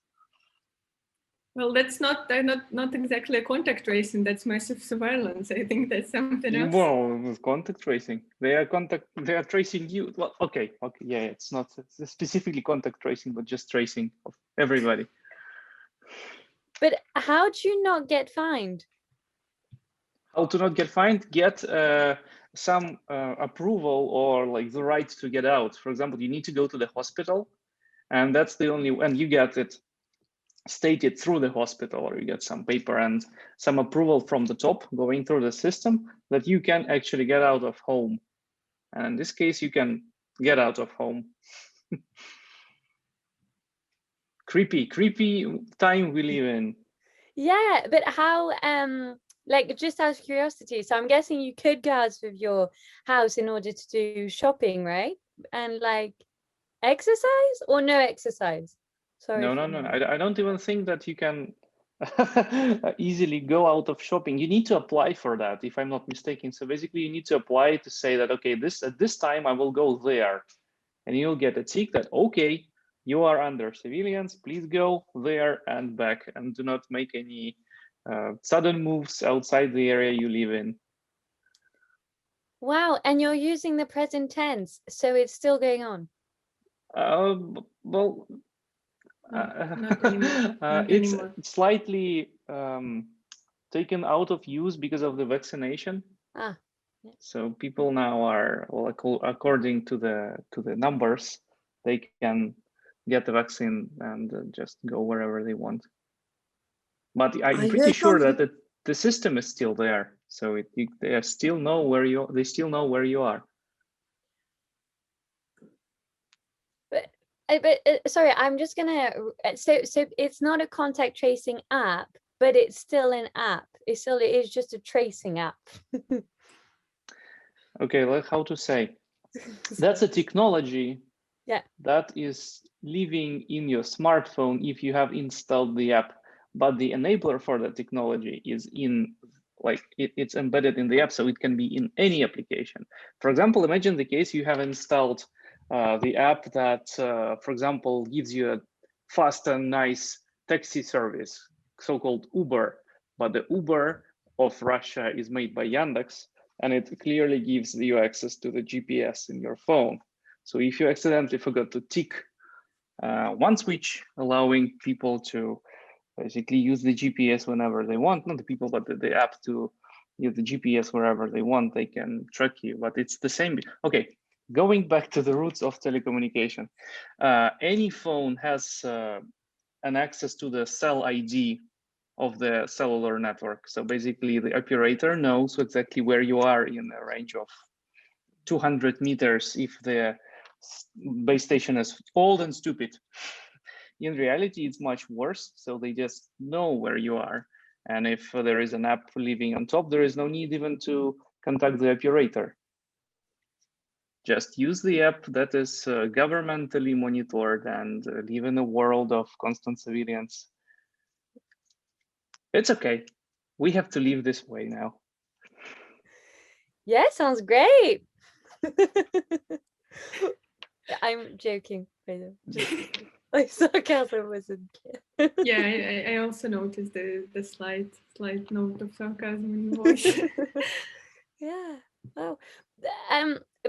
Well, that's not exactly a contact tracing. That's massive surveillance. I think that's something else. Well, with contact tracing, they are tracing you. Well, okay, yeah, it's not specifically contact tracing, but just tracing of everybody. But how do you not get fined? How to not get fined? Get some approval or like the right to get out. For example, you need to go to the hospital, and that's the only, and you get it stated through the hospital, or you get some paper and some approval from the top going through the system that you can actually get out of home. And in this case, you can get out of home. Creepy time we live in. Yeah, but how, like, just out of curiosity, so I'm guessing you could go out of your house in order to do shopping, right? And like exercise or no exercise? Sorry. No. I don't even think that you can easily go out of shopping. You need to apply for that, if I'm not mistaken. So basically, you need to apply to say that, okay, at this time I will go there, and you'll get a tick that, okay, you are under surveillance. Please go there and back, and do not make any sudden moves outside the area you live in. Wow, and you're using the present tense, so it's still going on. Well, Not anymore. it's slightly taken out of use because of the vaccination. Yeah. So people now are, well, according to the numbers, they can get the vaccine and just go wherever they want. But I'm pretty sure that the system is still there, so they still know where you are. But sorry, I'm just gonna. So it's not a contact tracing app, but it's still an app. It is just a tracing app. Okay, like how to say, that's a technology. Yeah. That is living in your smartphone if you have installed the app, but the enabler for that technology is it's embedded in the app, so it can be in any application. For example, imagine the case you have installed the app that, for example, gives you a fast and nice taxi service, so-called Uber, but the Uber of Russia is made by Yandex, and it clearly gives you access to the GPS in your phone. So if you accidentally forgot to tick one switch, allowing people to basically use the GPS whenever they want, not the people, but the app to use the GPS wherever they want, they can track you. But it's the same. Okay, going back to the roots of telecommunication, any phone has an access to the cell ID of the cellular network. So basically the operator knows exactly where you are in a range of 200 meters if the base station is old and stupid. In reality, it's much worse. So they just know where you are. And if there is an app living on top, there is no need even to contact the operator. Just use the app that is governmentally monitored and live in a world of constant surveillance. It's okay. We have to live this way now. Yeah, sounds great. I'm joking, by the way. Just like sarcasm wasn't clear. Yeah, I also noticed the slight note of sarcasm in your voice. Yeah. Oh,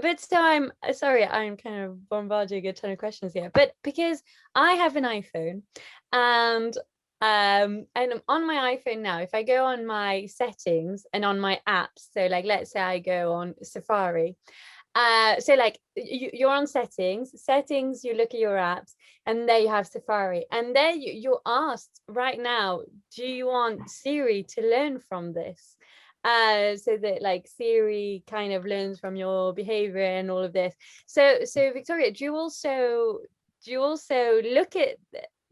but so I'm sorry, I'm kind of bombarding a ton of questions here, but because I have an iPhone, and on my iPhone now, if I go on my settings and on my apps, so like let's say I go on Safari, so like you're on settings, you look at your apps, and there you have Safari, and there you're asked right now, do you want Siri to learn from this? So that like Siri kind of learns from your behavior and all of this. So Viktoriia, do you also look at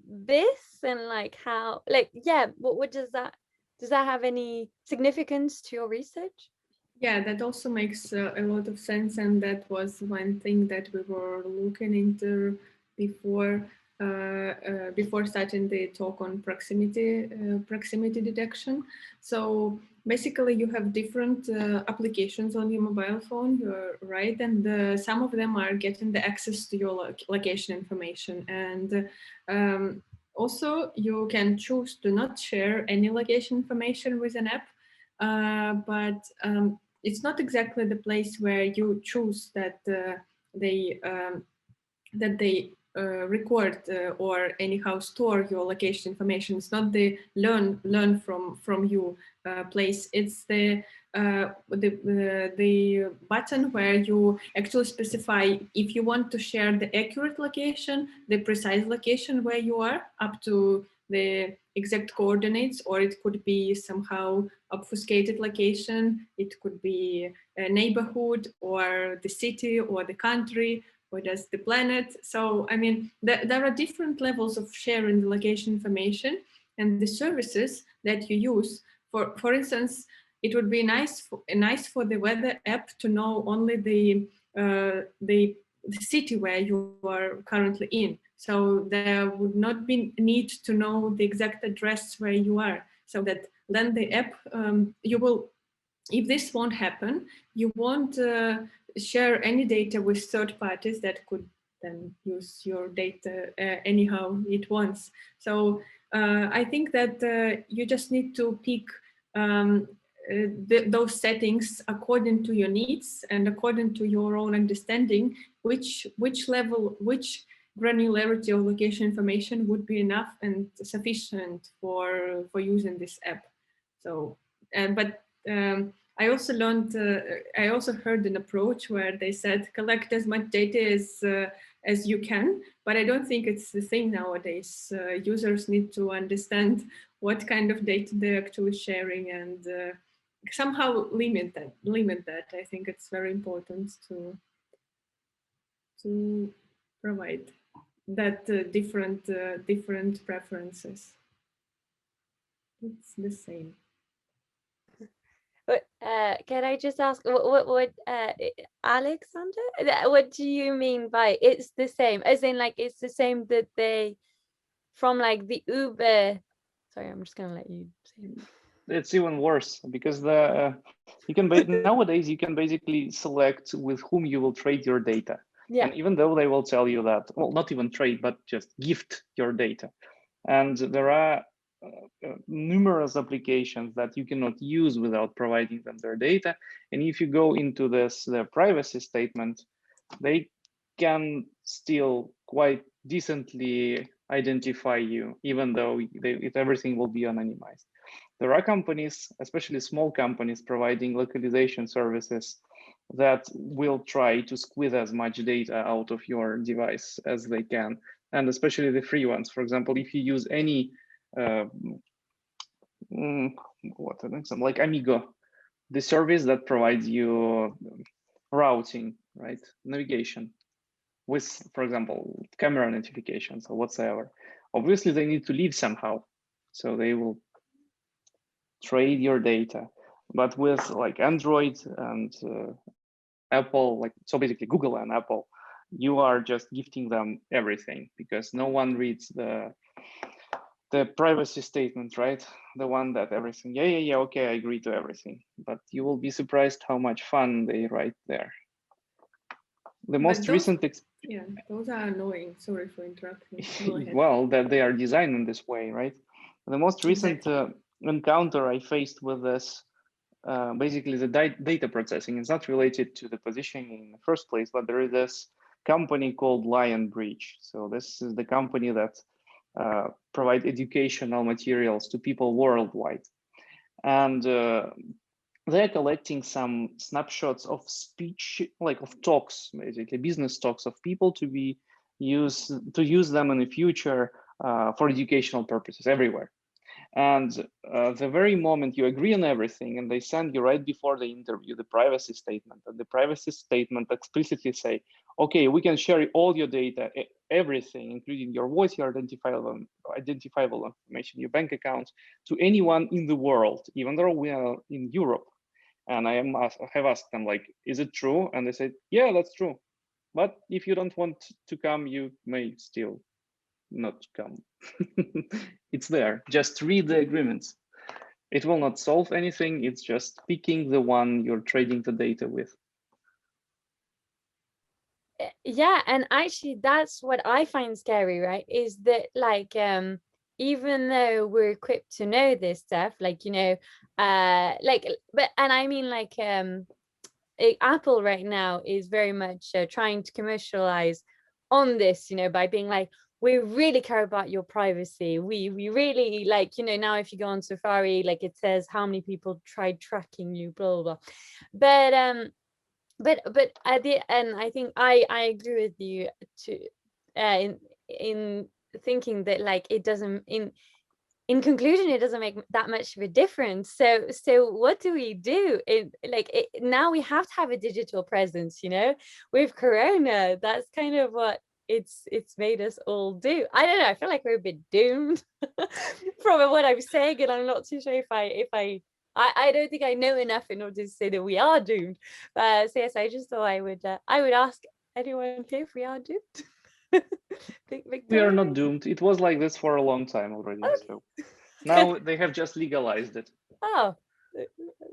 this and like how, like, yeah, what does that have any significance to your research? Yeah, that also makes a lot of sense, and that was one thing that we were looking into before starting the talk on proximity detection. So basically, you have different applications on your mobile phone, you're right, and some of them are getting the access to your location information, and also you can choose to not share any location information with an app, but it's not exactly the place where you choose that they record or anyhow store your location information. It's not the learn from you place. It's the button where you actually specify if you want to share the accurate location, the precise location where you are, up to the exact coordinates, or it could be somehow obfuscated location. It could be a neighborhood or the city or the country or just the planet. So, I mean, there are different levels of sharing the location information, and the services that you use. For instance, it would be nice for the weather app to know only the city where you are currently in. So there would not be need to know the exact address where you are. So that then the app, you will, if this won't happen, you won't share any data with third parties that could then use your data anyhow it wants. So I think that you just need to pick those settings according to your needs and according to your own understanding, which level, which granularity of location information would be enough and sufficient for using this app. So, I also learned, I also heard an approach where they said collect as much data as you can, but I don't think it's the thing nowadays. Users need to understand what kind of data they're actually sharing and somehow limit that. I think it's very important to provide that different preferences. It's the same. But can I just ask what Alexander, what do you mean by it's the same? As in like it's the same that they from like the Uber. Sorry, I'm just gonna let you say it. It's even worse because you can nowadays you can basically select with whom you will trade your data. Yeah. And even though they will tell you that, well, not even trade, but just gift your data. And there are numerous applications that you cannot use without providing them their data. And if you go into their privacy statement, they can still quite decently identify you, even though everything will be anonymized. There are companies, especially small companies, providing localization services that will try to squeeze as much data out of your device as they can, and especially the free ones. For example, if you use any what an example, like Amigo, the service that provides you routing, right, navigation with, for example, camera notifications or whatsoever. Obviously, they need to live somehow, so they will trade your data. But with like Android and Apple, like, so basically Google and Apple, you are just gifting them everything because no one reads the privacy statement, right? The one that everything, yeah, okay, I agree to everything. But you will be surprised how much fun they write there. The most recent, yeah, those are annoying. Sorry for interrupting. Go ahead. well, that they are designed in this way, right? The most recent encounter I faced with this, basically the data processing is not related to the positioning in the first place, but there is this company called Lionbridge. So this is the company that provide educational materials to people worldwide. And they're collecting some snapshots of speech, like of talks, basically business talks of people to use them in the future for educational purposes everywhere. And the very moment you agree on everything, and they send you right before the interview the privacy statement, and the privacy statement explicitly say, okay, we can share all your data, everything, including your voice, your identifiable information, your bank accounts, to anyone in the world, even though we are in Europe. And I have asked them, like, is it true? And they said, yeah, that's true. But if you don't want to come, you may still not come. It's there. Just read the agreements. It will not solve anything. It's just picking the one you're trading the data with. Yeah, and actually that's what I find scary, right? Is that like even though we're equipped to know this stuff, like, you know, but I mean, like Apple right now is very much trying to commercialize on this, you know, by being like, we really care about your privacy. We really, like, you know, now if you go on Safari, like it says how many people tried tracking you, blah blah blah. But at the end, I think I agree with you in thinking that, like, it doesn't, in conclusion, it doesn't make that much of a difference. So what do we do? Now we have to have a digital presence, you know, with Corona. That's kind of what it's made us all do. I don't know, I feel like we're a bit doomed from what I'm saying, and I'm not too sure if I don't think I know enough in order to say that we are doomed. So yes, I just thought I would ask anyone here if we are doomed. We are not doomed. It was like this for a long time already. Okay. So now they have just legalized it. Oh,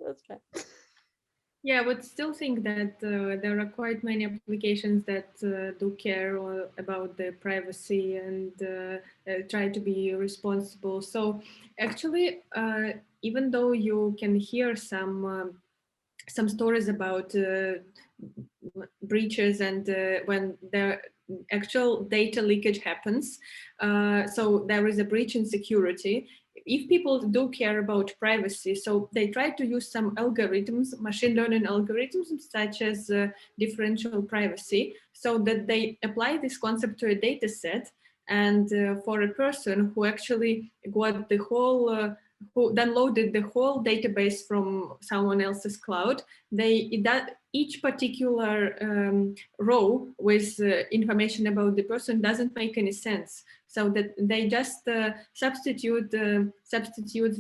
that's fair. Yeah, but still think that there are quite many applications that do care about the privacy and try to be responsible. So actually, even though you can hear some stories about breaches and when the actual data leakage happens, so there is a breach in security. If people do care about privacy, so they try to use some algorithms, machine learning algorithms, such as differential privacy, so that they apply this concept to a data set. And for a person who actually got the whole, who downloaded the whole database from someone else's cloud, each particular row with information about the person doesn't make any sense. So that they just substitute the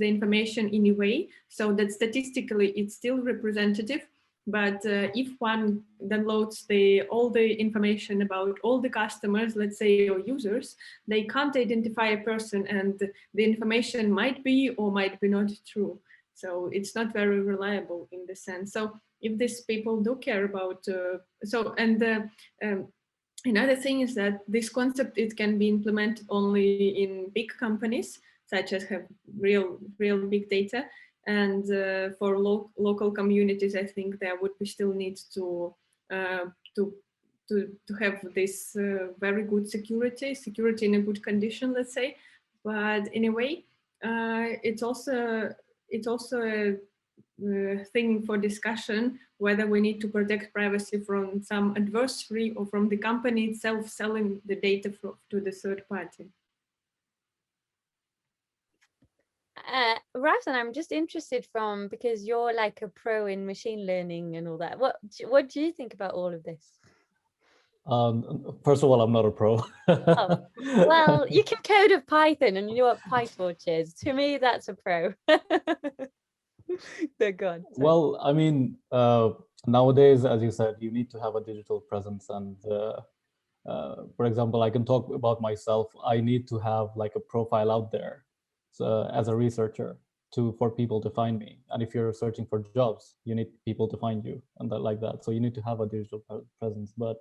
information in a way so that statistically it's still representative. But if one downloads all the information about all the customers, let's say, or users, they can't identify a person, and the information might be or might be not true. So it's not very reliable in the sense. So if these people do care about, another thing is that this concept, it can be implemented only in big companies, such as have real big data. And for local communities, I think there would be still need to have this very good security in a good condition, let's say. But in a way, it's also a thing for discussion, whether we need to protect privacy from some adversary or from the company itself selling the data to the third party. Rafsan, I'm just interested because you're like a pro in machine learning and all that. What do you think about all of this? First of all, I'm not a pro. Oh, well, you can code a Python and you know what PyTorch is. To me, that's a pro. They're gone. Well, I mean, nowadays, as you said, you need to have a digital presence. And for example, I can talk about myself. I need to have like a profile out there as a researcher for people to find me. And if you're searching for jobs, you need people to find you and like that. So you need to have a digital presence. But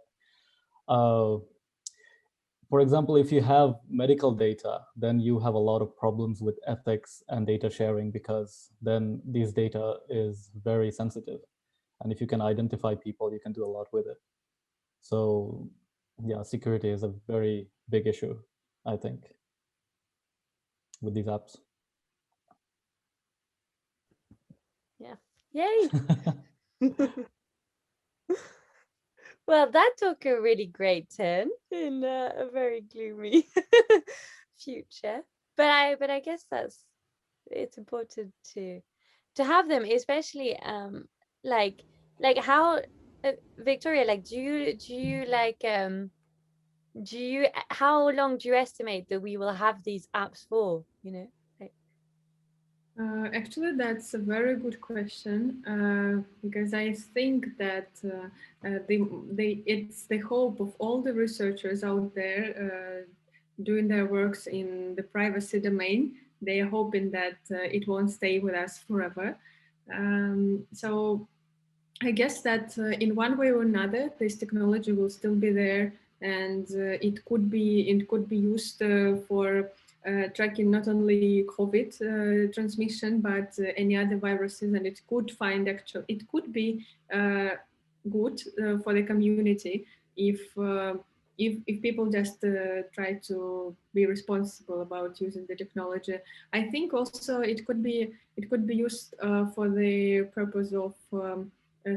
for example, if you have medical data, then you have a lot of problems with ethics and data sharing, because then these data is very sensitive. And if you can identify people, you can do a lot with it. So yeah, security is a very big issue, I think, with these apps. Yeah. Yay. Well, that took a really great turn in a very gloomy future. But I guess it's important to have them, especially like how Viktoriia, like do you like how long do you estimate that we will have these apps for, you know? Actually, that's a very good question, because I think that it's the hope of all the researchers out there doing their works in the privacy domain. They are hoping that it won't stay with us forever. So I guess that in one way or another, this technology will still be there, and it could be used for tracking not only COVID transmission, but any other viruses, and it could be good for the community if people just try to be responsible about using the technology. I think also it could be used for the purpose of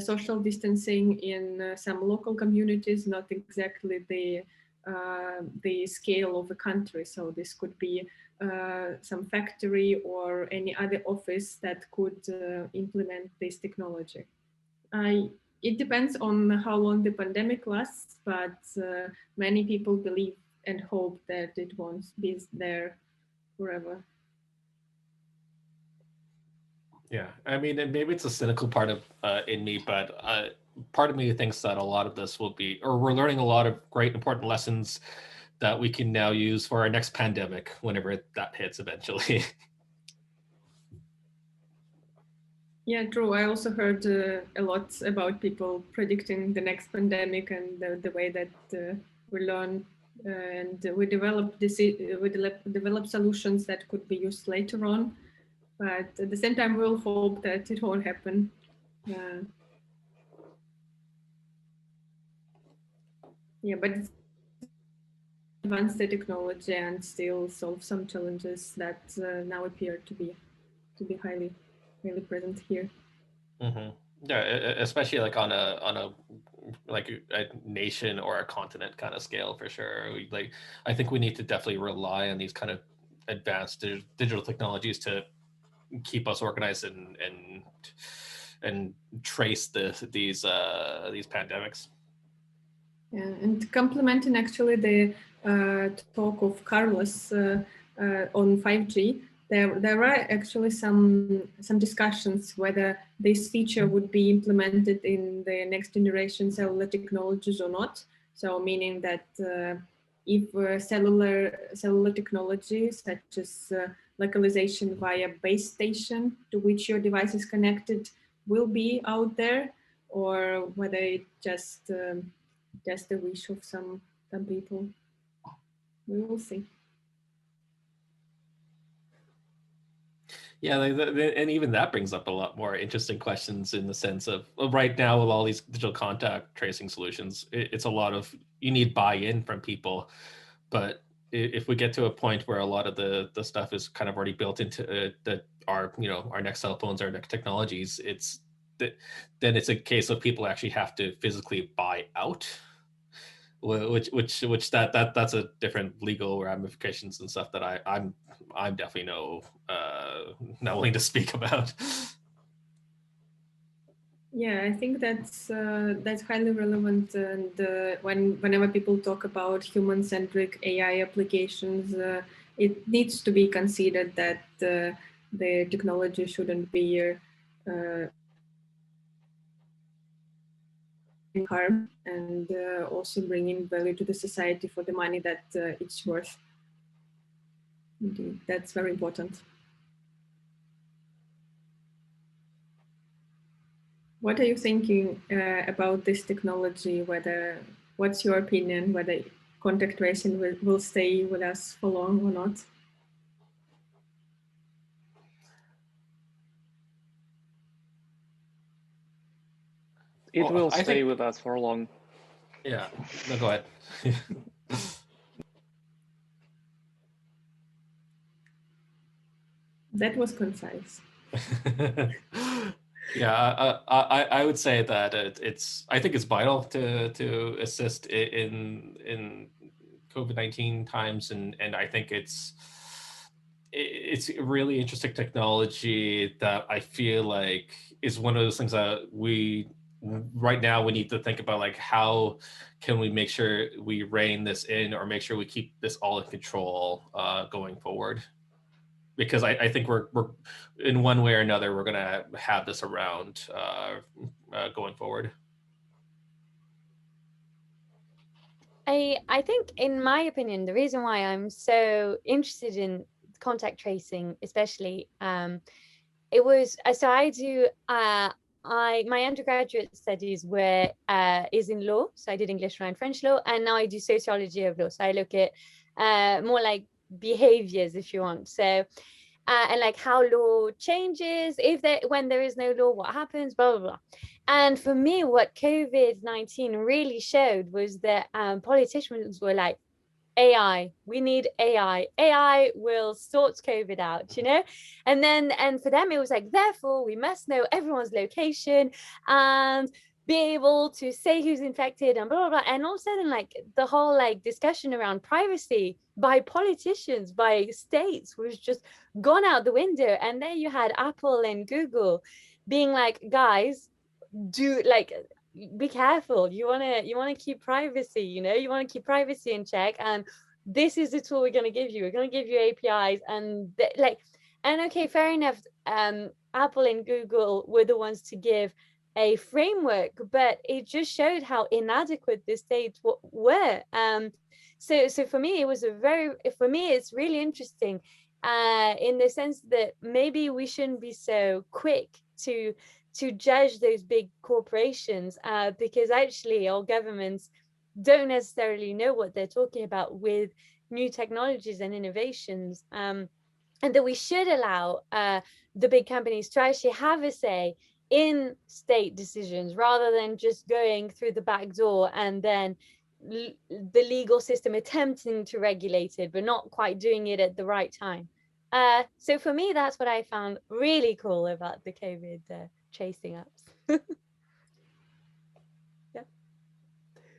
social distancing in some local communities, not exactly the scale of the country. So this could be some factory or any other office that could implement this technology. It depends on how long the pandemic lasts, but many people believe and hope that it won't be there forever. Yeah, I mean, and maybe it's a cynical part of in me, but part of me thinks that a lot of this will be, or we're learning a lot of great important lessons that we can now use for our next pandemic, whenever that hits eventually. Yeah, true. I also heard a lot about people predicting the next pandemic and the way that we learn and we develop solutions that could be used later on. But at the same time, we'll hope that it won't happen. Yeah, but it's advance the technology and still solve some challenges that now appear to be highly present here. Mm-hmm. Yeah, especially like on a like a nation or a continent kind of scale, for sure. I think we need to definitely rely on these kind of advanced digital technologies to keep us organized and trace these pandemics. Yeah, and complementing actually the talk of Carlos on 5G, there are actually some discussions whether this feature would be implemented in the next generation cellular technologies or not. So meaning that if cellular technology such as localization via base station to which your device is connected will be out there, or whether it just a wish of some people. We will see. Yeah, and even that brings up a lot more interesting questions in the sense of right now with all these digital contact tracing solutions, it's a lot of, you need buy-in from people. But if we get to a point where a lot of the stuff is kind of already built into our next cell phones, our next technologies, then it's a case of people actually have to physically buy out, which that's a different legal ramifications and stuff that I'm definitely not willing to speak about. Yeah, I think that's highly relevant, and whenever people talk about human-centric AI applications, it needs to be considered that the technology shouldn't be harm, and also bringing value to the society for the money that it's worth. Indeed, that's very important. What are you thinking about this technology? What's your opinion, whether contact tracing will stay with us for long or not? It will stay with us for long. Yeah, no, go ahead. That was concise. Yeah, I would say that I think it's vital to assist in COVID-19 times, and I think it's a really interesting technology that I feel like is one of those things that right now we need to think about, like, how can we make sure we rein this in, or make sure we keep this all in control going forward. Because I think we're in one way or another, we're going to have this around going forward. I think, in my opinion, the reason why I'm so interested in contact tracing, especially, it was, so I do, my undergraduate studies is in law. So I did English law and French law, and now I do sociology of law. So I look at more like behaviors, if you want. So and like how law changes, when there is no law, what happens, blah, blah, blah. And for me, what COVID-19 really showed was that politicians were like, AI, we need AI. AI will sort COVID out, and for them it was like, therefore we must know everyone's location and be able to say who's infected and blah, blah, blah. And all of a sudden, like, the whole discussion around privacy by politicians, by states, was just gone out the window. And there you had Apple and Google being like, guys, be careful. You want to keep privacy, you want to keep privacy in check, and this is the tool we're going to give you. We're going to give you APIs, and okay, fair enough. Apple and Google were the ones to give a framework, but it just showed how inadequate the states were. So for me, it's really interesting in the sense that maybe we shouldn't be so quick to judge those big corporations, because actually our governments don't necessarily know what they're talking about with new technologies and innovations, and that we should allow the big companies to actually have a say in state decisions, rather than just going through the back door and then the legal system attempting to regulate it but not quite doing it at the right time. So for me, that's what I found really cool about the COVID tracing apps.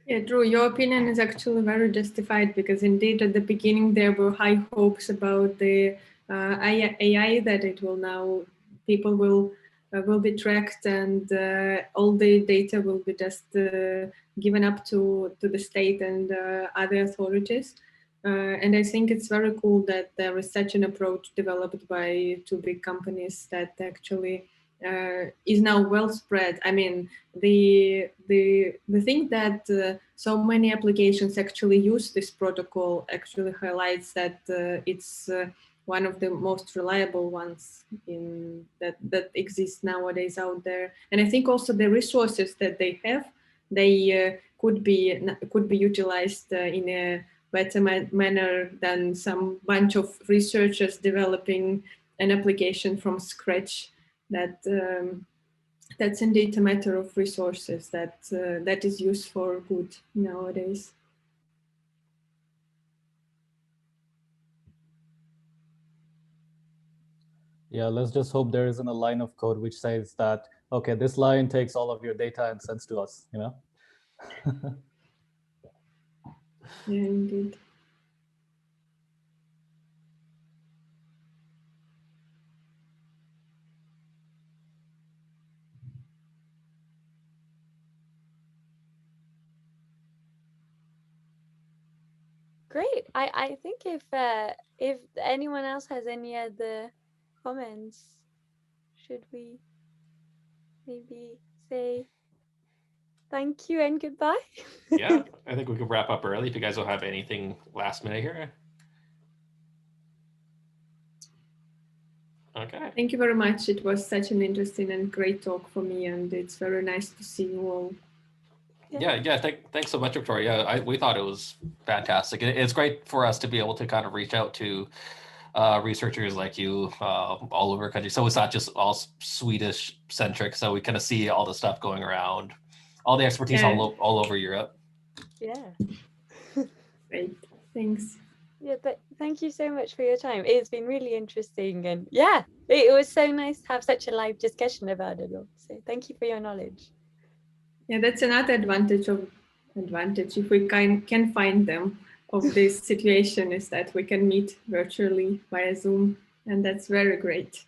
Yeah, Drew, your opinion is actually very justified, because indeed at the beginning there were high hopes about the AI, that it will now, people will be tracked, and all the data will be just given up to the state and other authorities. And I think it's very cool that there is such an approach developed by two big companies that actually is now well spread. I mean, the thing that so many applications actually use this protocol actually highlights that it's one of the most reliable ones that exists nowadays out there. And I think also the resources that they have, they could be utilized in a better manner than some bunch of researchers developing an application from scratch. That's indeed a matter of resources that is used for good nowadays. Yeah, let's just hope there isn't a line of code which says that, okay, this line takes all of your data and sends to us, you know? Yeah, indeed. Great. I think if anyone else has any other comments, should we maybe say thank you and goodbye? Yeah, I think we could wrap up early if you guys don't have anything last minute here. Okay. Thank you very much. It was such an interesting and great talk for me, and it's very nice to see you all. Yeah. Thanks so much, Viktoriia. We thought it was fantastic. It's great for us to be able to kind of reach out to researchers like you all over the country. So it's not just all Swedish centric. So we kind of see all the stuff going around, all the expertise all over Europe. Yeah. Great. Thanks. Yeah, but thank you so much for your time. It's been really interesting, and yeah, it was so nice to have such a live discussion about it all. So thank you for your knowledge. Yeah, that's another advantage if we can find them of this situation, is that we can meet virtually via Zoom, and that's very great.